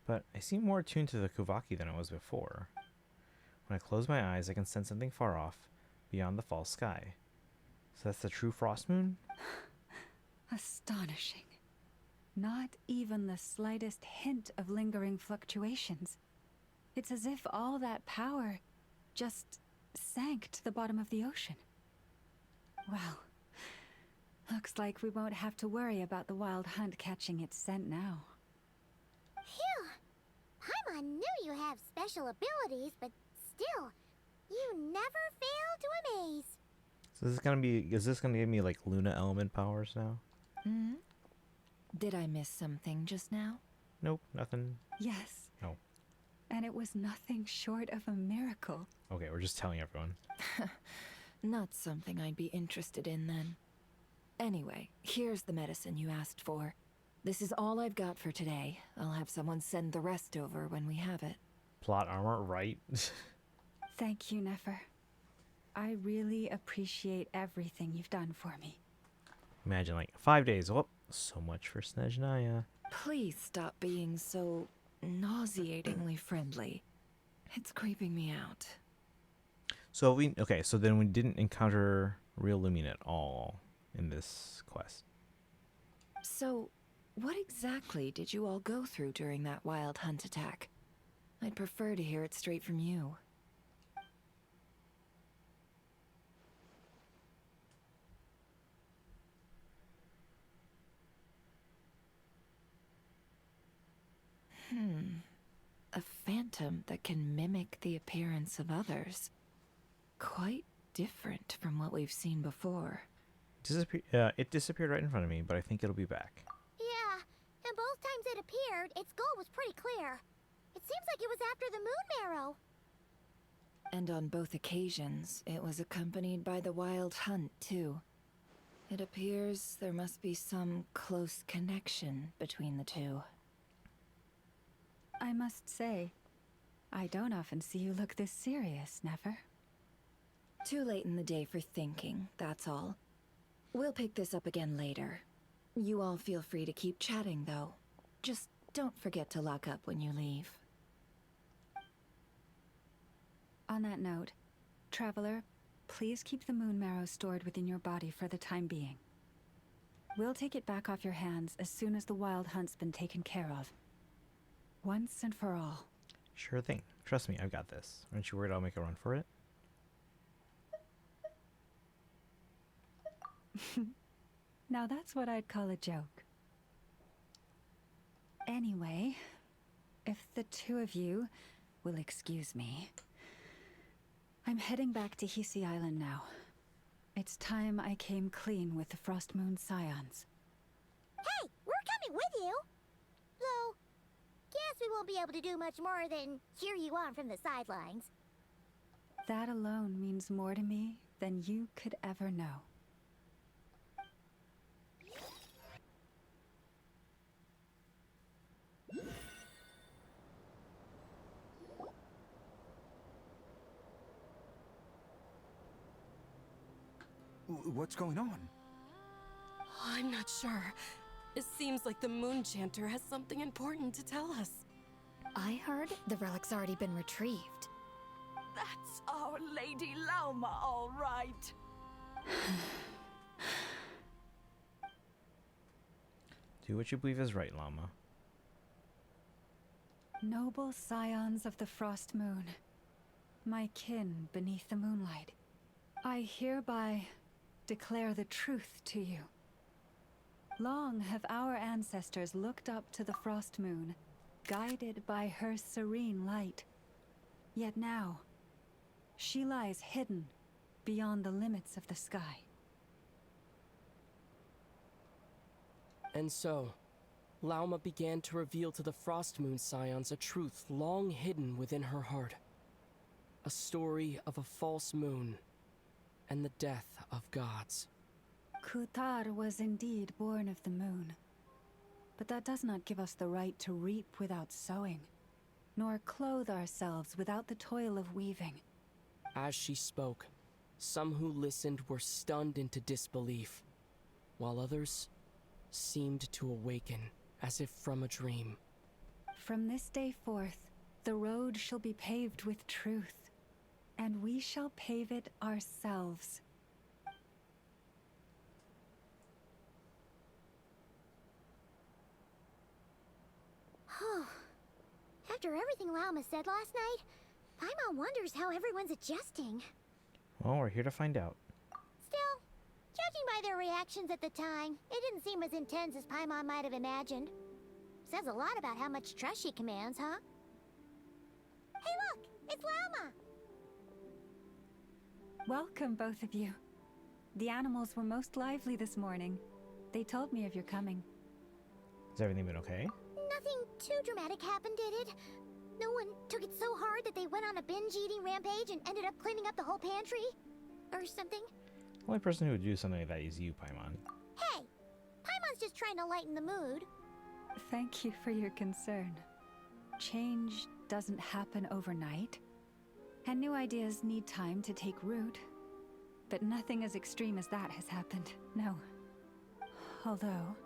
S4: But I seem more attuned to the Kuvaki than I was before. When I close my eyes, I can sense something far off, beyond the false sky. So that's the true frost moon?
S7: Astonishing. Not even the slightest hint of lingering fluctuations. It's as if all that power just sank to the bottom of the ocean. Well, looks like we won't have to worry about the wild hunt catching its scent now.
S9: Phew! Paimon knew you have special abilities, but still, you never fail to amaze.
S4: So is this gonna give me like Luna element powers now?
S11: Hmm? Did I miss something just now?
S4: Nope, nothing.
S7: Yes.
S4: No.
S7: And it was nothing short of a miracle.
S4: Okay, we're just telling everyone.
S11: Not something I'd be interested in then. Anyway, here's the medicine you asked for. This is all I've got for today. I'll have someone send the rest over when we have it.
S4: Plot armor, right?
S7: Thank you, Nefer. I really appreciate everything you've done for me.
S4: Imagine like 5 days. Oh, so much for Snezhnaya.
S11: Please stop being so nauseatingly friendly. It's creeping me out.
S4: So so then we didn't encounter real Lumine at all in this quest.
S11: So, what exactly did you all go through during that wild hunt attack? I'd prefer to hear it straight from you. A phantom that can mimic the appearance of others. Quite different from what we've seen before.
S4: It disappeared right in front of me, but I think it'll be back.
S9: Yeah, and both times it appeared, its goal was pretty clear. It seems like it was after the moon marrow.
S11: And on both occasions, it was accompanied by the wild hunt, too. It appears there must be some close connection between the two.
S7: I must say, I don't often see you look this serious, Nefer.
S11: Too late in the day for thinking, that's all. We'll pick this up again later. You all feel free to keep chatting, though. Just don't forget to lock up when you leave.
S7: On that note, Traveler, please keep the moon marrow stored within your body for the time being. We'll take it back off your hands as soon as the wild hunt's been taken care of. Once and for all.
S4: Sure thing. Trust me, I've got this. Aren't you worried I'll make a run for it?
S7: Now that's what I'd call a joke. Anyway, if the two of you will excuse me, I'm heading back to Hisi Island now. It's time I came clean with the Frost Moon Scions.
S9: Hey, we're coming with you! Though, guess we won't be able to do much more than cheer you on from the sidelines.
S7: That alone means more to me than you could ever know.
S12: What's going on?
S13: I'm not sure. It seems like the Moon Chanter has something important to tell us.
S2: I heard the relic's already been retrieved.
S14: That's our Lady Lauma, all right.
S4: Do what you believe is right, Llama.
S7: Noble scions of the Frost Moon, my kin beneath the moonlight, I hereby declare the truth to you. Long have our ancestors looked up to the Frost Moon, guided by her serene light. Yet now, she lies hidden beyond the limits of the sky.
S6: And so, Lauma began to reveal to the Frost Moon Scions a truth long hidden within her heart. A story of a false moon and the death of gods.
S7: Kutar was indeed born of the moon. But that does not give us the right to reap without sowing, nor clothe ourselves without the toil of weaving.
S6: As she spoke, some who listened were stunned into disbelief, while others seemed to awaken as if from a dream.
S7: From this day forth, the road shall be paved with truth, and we shall pave it ourselves.
S9: After everything Lauma said last night, Paimon wonders how everyone's adjusting.
S4: Well, we're here to find out.
S9: Still, judging by their reactions at the time, it didn't seem as intense as Paimon might have imagined. Says a lot about how much trust she commands, huh? Hey look! It's Lauma!
S7: Welcome, both of you. The animals were most lively this morning. They told me of your coming.
S4: Has everything been okay?
S9: Nothing too dramatic happened, did it? No one took it so hard that they went on a binge-eating rampage and ended up cleaning up the whole pantry? Or something?
S4: The only person who would do something like that is you, Paimon.
S9: Hey! Paimon's just trying to lighten the mood.
S7: Thank you for your concern. Change doesn't happen overnight, and new ideas need time to take root. But nothing as extreme as that has happened, no. Although...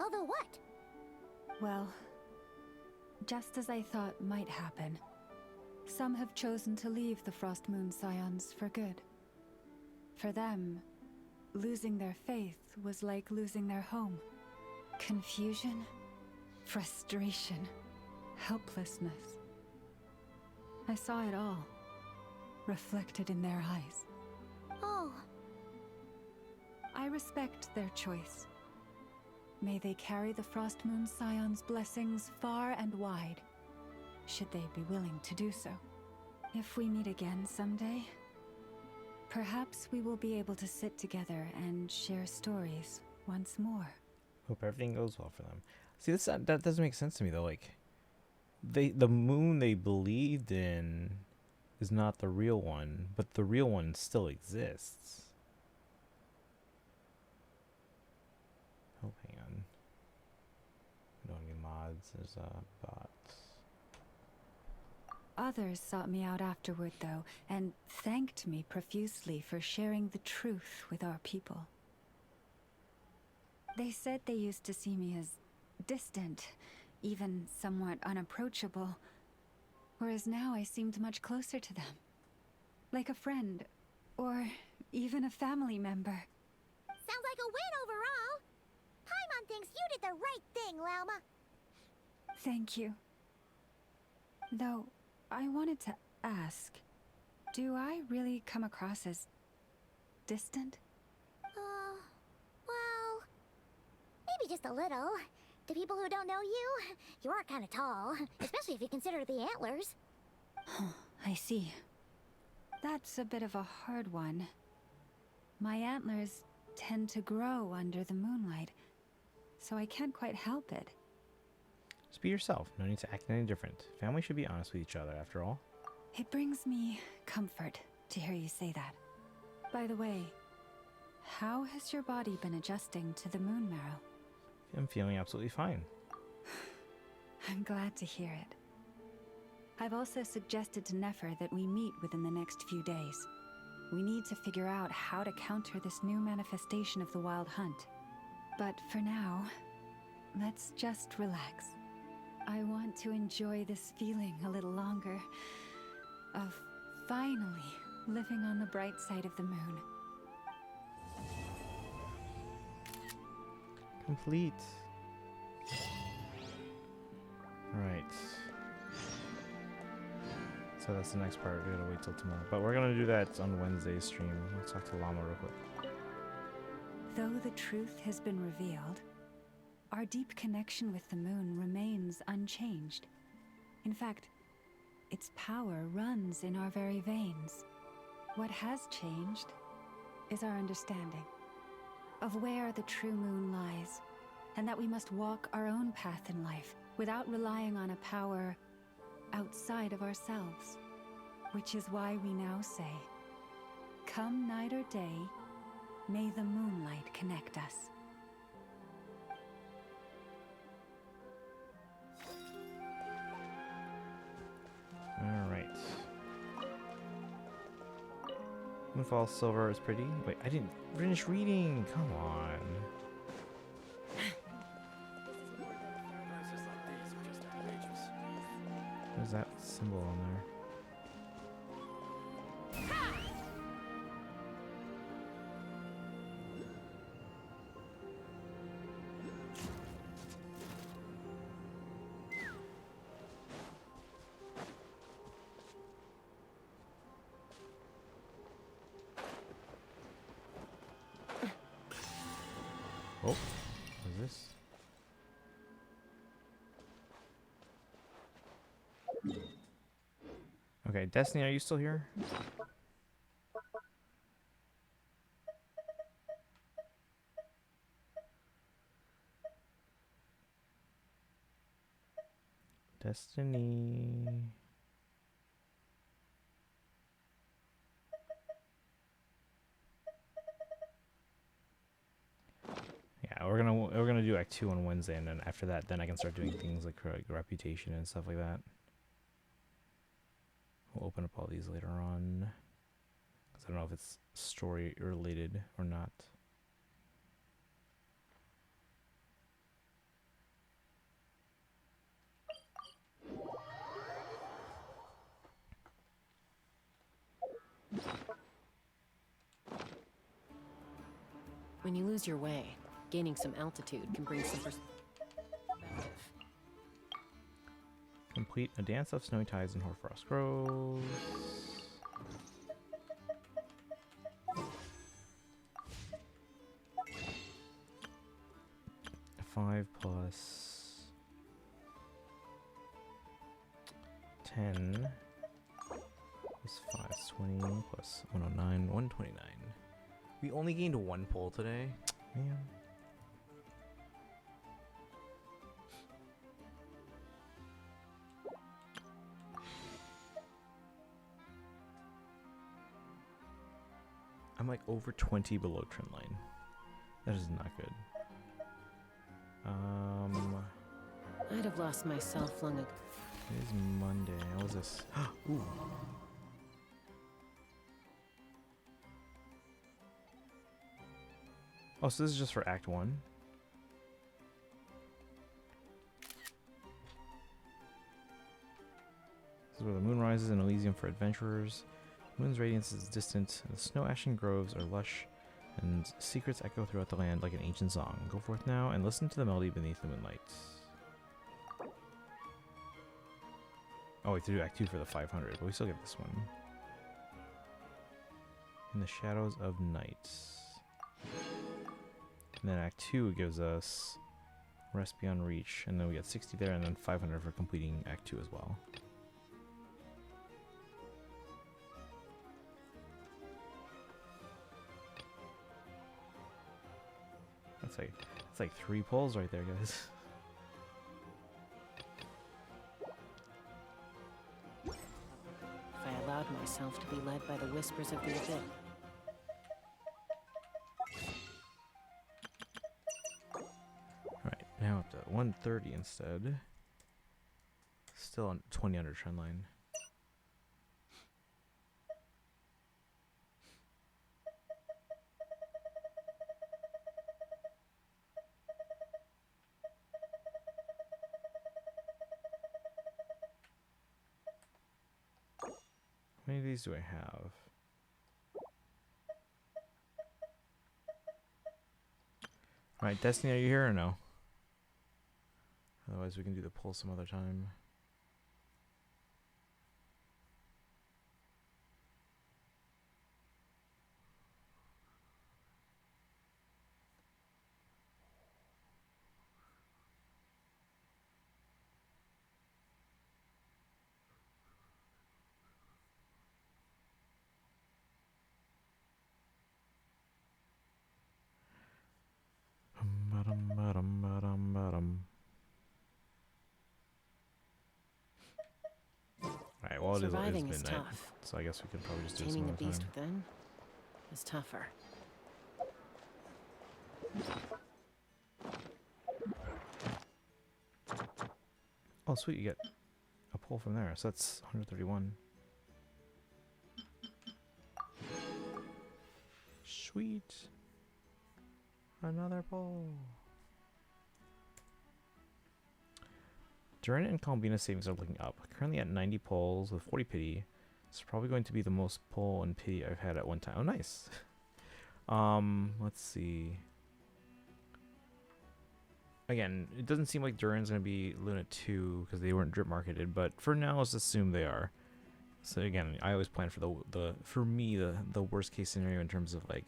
S9: Although what?
S7: Well, just as I thought might happen, some have chosen to leave the Frost Moon Scions for good. For them, losing their faith was like losing their home. Confusion, frustration, helplessness. I saw it all, reflected in their eyes.
S9: Oh.
S7: I respect their choice. May they carry the Frost Moon Scions' blessings far and wide, should they be willing to do so. If we meet again someday, perhaps we will be able to sit together and share stories once more.
S4: Hope everything goes well for them. See, that doesn't make sense to me though. Like, the moon they believed in is not the real one, but the real one still exists. Oh, hang on. We don't need mods. There's bots.
S7: Others sought me out afterward, though, and thanked me profusely for sharing the truth with our people. They said they used to see me as distant, even somewhat unapproachable, whereas now I seemed much closer to them. Like a friend, or even a family member.
S9: Sounds like a win overall! Paimon thinks you did the right thing, Lauma.
S7: Thank you. Though, I wanted to ask, do I really come across as distant?
S9: Well, maybe just a little. To people who don't know you, you are kind of tall, especially if you consider the antlers.
S7: I see. That's a bit of a hard one. My antlers tend to grow under the moonlight, so I can't quite help it.
S4: Just be yourself. No need to act any different. Family should be honest with each other, after all.
S7: It brings me comfort to hear you say that. By the way, how has your body been adjusting to the moon marrow?
S4: I'm feeling absolutely fine.
S7: I'm glad to hear it. I've also suggested to Nefer that we meet within the next few days. We need to figure out how to counter this new manifestation of the Wild Hunt. But for now, let's just relax. I want to enjoy this feeling a little longer of finally living on the bright side of the moon.
S4: Complete. Alright. So that's the next part. We gotta wait till tomorrow. But we're gonna do that on Wednesday's stream. Let's talk to Llama real quick.
S7: Though the truth has been revealed, our deep connection with the moon remains unchanged. In fact, its power runs in our very veins. What has changed is our understanding of where the true moon lies, and that we must walk our own path in life without relying on a power outside of ourselves. Which is why we now say, come night or day, may the moonlight connect us.
S4: Alright. Moonfall Silver is pretty. Wait, I didn't finish reading. Come on. Where's that symbol on there? Oh, what is this? Okay, Destiny, are you still here? Destiny. Yeah, we're gonna do Act 2 on Wednesday, and then after that, then I can start doing things like reputation and stuff like that. We'll open up all these later on, because I don't know if it's story related or not.
S1: When you lose your way, gaining some altitude can bring some perspective.
S4: Complete a dance of snowy tides in Hoarfrost Groves. Five plus 10 plus 5 is 20 plus 109, 129. We only gained one pull today. Man. I'm like over 20 below trend line. That is not good.
S1: I'd have lost myself long ago.
S4: It is Monday. What was this? Ooh. Oh, so this is just for Act 1? This is where the moon rises in Elysium for adventurers. The moon's radiance is distant, and the snow-ashen groves are lush, and secrets echo throughout the land like an ancient song. Go forth now and listen to the melody beneath the moonlight. Oh, we have to do Act 2 for the 500, but we still get this one. In the shadows of night. And then Act 2 gives us Rest Beyond Reach, and then we get 60 there, and then 500 for completing Act 2 as well. It's like 3 pulls right there, guys.
S1: If I allowed myself to be led by the whispers of the abyss.
S4: Alright, now up to 130 instead. Still on 20 under trend line. How many of these do I have? Alright, Destiny, are you here or no? Otherwise we can do the pull some other time. Alright, well, it is
S1: Surviving is
S4: midnight,
S1: tough.
S4: so I guess we can probably just do some
S1: Taming the
S4: other
S1: beast
S4: time.
S1: within is tougher.
S4: Oh, sweet, you get a pull from there, so that's 131. Sweet. Another pull. Durin and Columbina savings are looking up. Currently at 90 pulls with 40 pity. It's probably going to be the most pull and pity I've had at one time. Oh, nice. Let's see. Again, it doesn't seem like Durin's going to be Luna 2 because they weren't drip marketed, but for now, let's assume they are. So again, I always plan for the worst case scenario in terms of like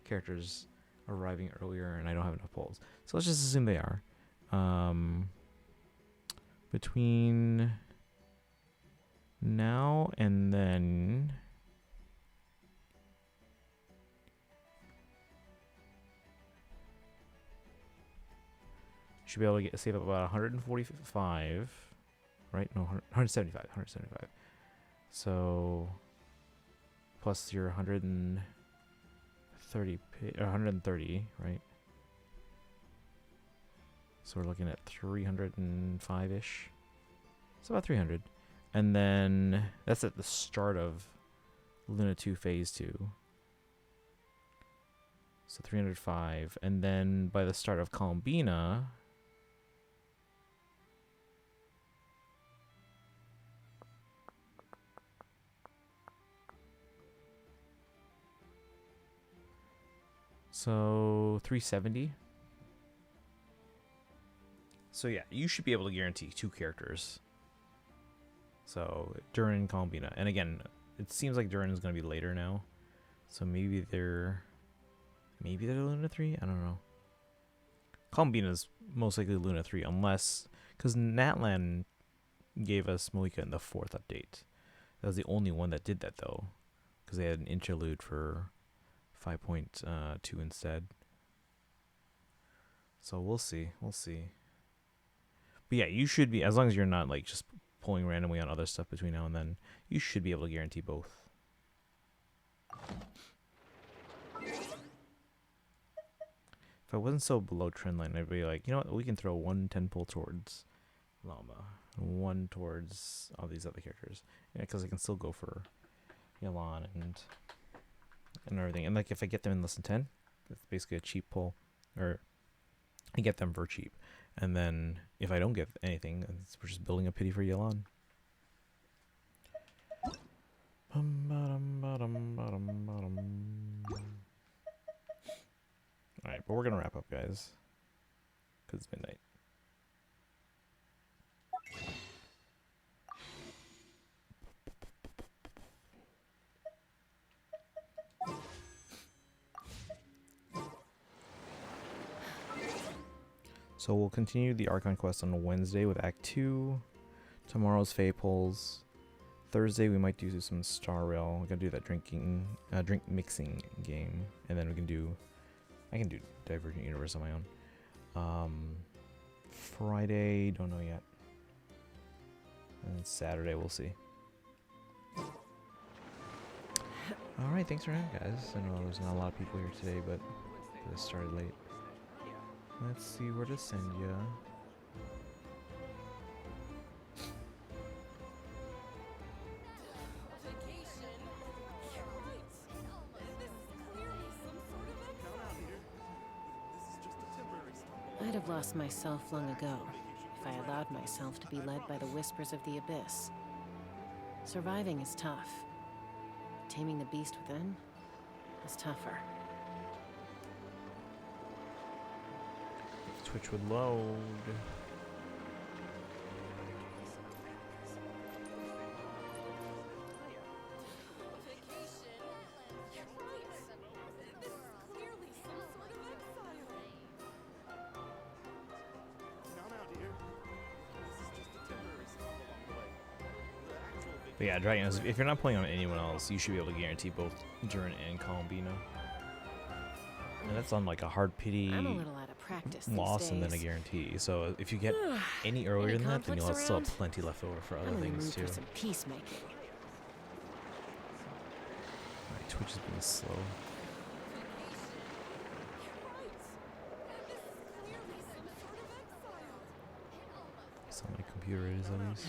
S4: characters arriving earlier and I don't have enough pulls. So let's just assume they are. Between now and then, should be able to save up about 145, right? No, 175. 175. So plus your 130, right? So we're looking at 305-ish. It's about 300. And then that's at the start of Luna 2 Phase 2. So 305. And then by the start of Columbina, so 370. So yeah, you should be able to guarantee 2 characters. So Durin and Columbina. And again, it seems like Durin is going to be later now. So maybe they're Luna 3? I don't know. Columbina is most likely Luna 3 unless, because Natlan gave us Moika in the 4th update. That was the only one that did that though, because they had an interlude for 5.2 instead. So we'll see. But yeah, you should be, as long as you're not like just pulling randomly on other stuff between now and then, you should be able to guarantee both. If I wasn't so below trend line, I'd be like, you know what, we can throw 1 10 pull towards Llama, and 1 towards all these other characters. Yeah, because I can still go for Yelan and everything. And like if I get them in less than 10, it's basically a cheap pull, or I get them for cheap. And then if I don't get anything, we're just building a pity for Yelan. Alright, but we're going to wrap up, guys, because it's midnight. So we'll continue the Archon quest on Wednesday with Act 2. Tomorrow's Fae pulls. Thursday we might do some Star Rail. We're gonna do that drink mixing game, and then I can do Divergent Universe on my own. Friday, don't know yet. And Saturday, we'll see. Alright, thanks for having, guys. I know there's not a lot of people here today, but this started late. Let's see where to send ya.
S1: I'd have lost myself long ago if I allowed myself to be led by the whispers of the abyss. Surviving is tough. Taming the beast within is tougher.
S4: Twitch would load. But yeah, Dragons, if you're not playing on anyone else, you should be able to guarantee both Durin and Columbino. And that's on like a hard pity
S1: I'm a little out of practice
S4: loss and then a
S1: days.
S4: guarantee. So if you get any earlier than that, then you'll still have plenty left over for other
S1: I'm in the
S4: things
S1: mood
S4: too.
S1: for some peacemaking.
S4: My Twitch has been slow. It's on my computer, it is at least.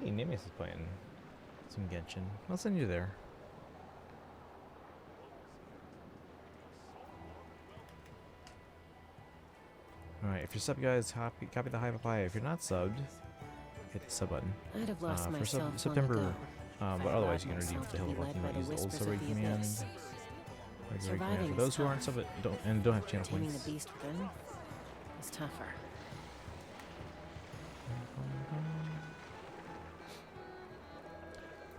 S4: Hey, Nimes is playing some Genshin. I'll send you there. Alright, if you're subbed, guys, copy the Hyperpie. If you're not subbed, hit the sub button.
S1: I'd have lost
S4: For
S1: myself
S4: September,
S1: long ago
S4: but otherwise you can redeem for the Hill of Lucky. Not use the old sub command. Regular command. For those who aren't subbed and don't have channel
S1: Taming
S4: points.
S1: the beast within is tougher.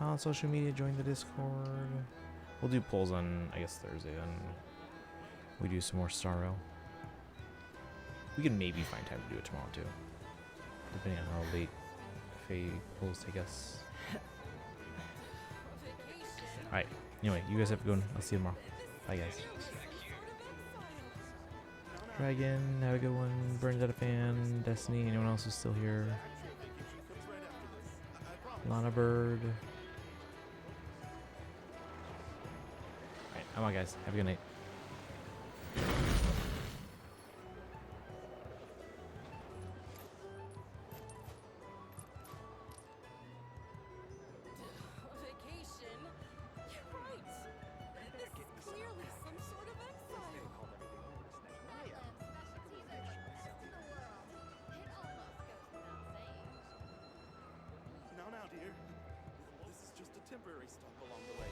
S4: On social media, join the Discord. We'll do polls on, I guess, Thursday, then we do some more Star Rail. We can maybe find time to do it tomorrow, too. Depending on how late Faye polls take us. Alright, anyway, you guys have a good one. I'll see you tomorrow. Bye, guys. Dragon, have a good one. Bernadette fan, Destiny, anyone else who's still here? Lana Bird. Alright, I'm out, guys. Have a good night.
S5: Now, dear. This is just a temporary stop along the way.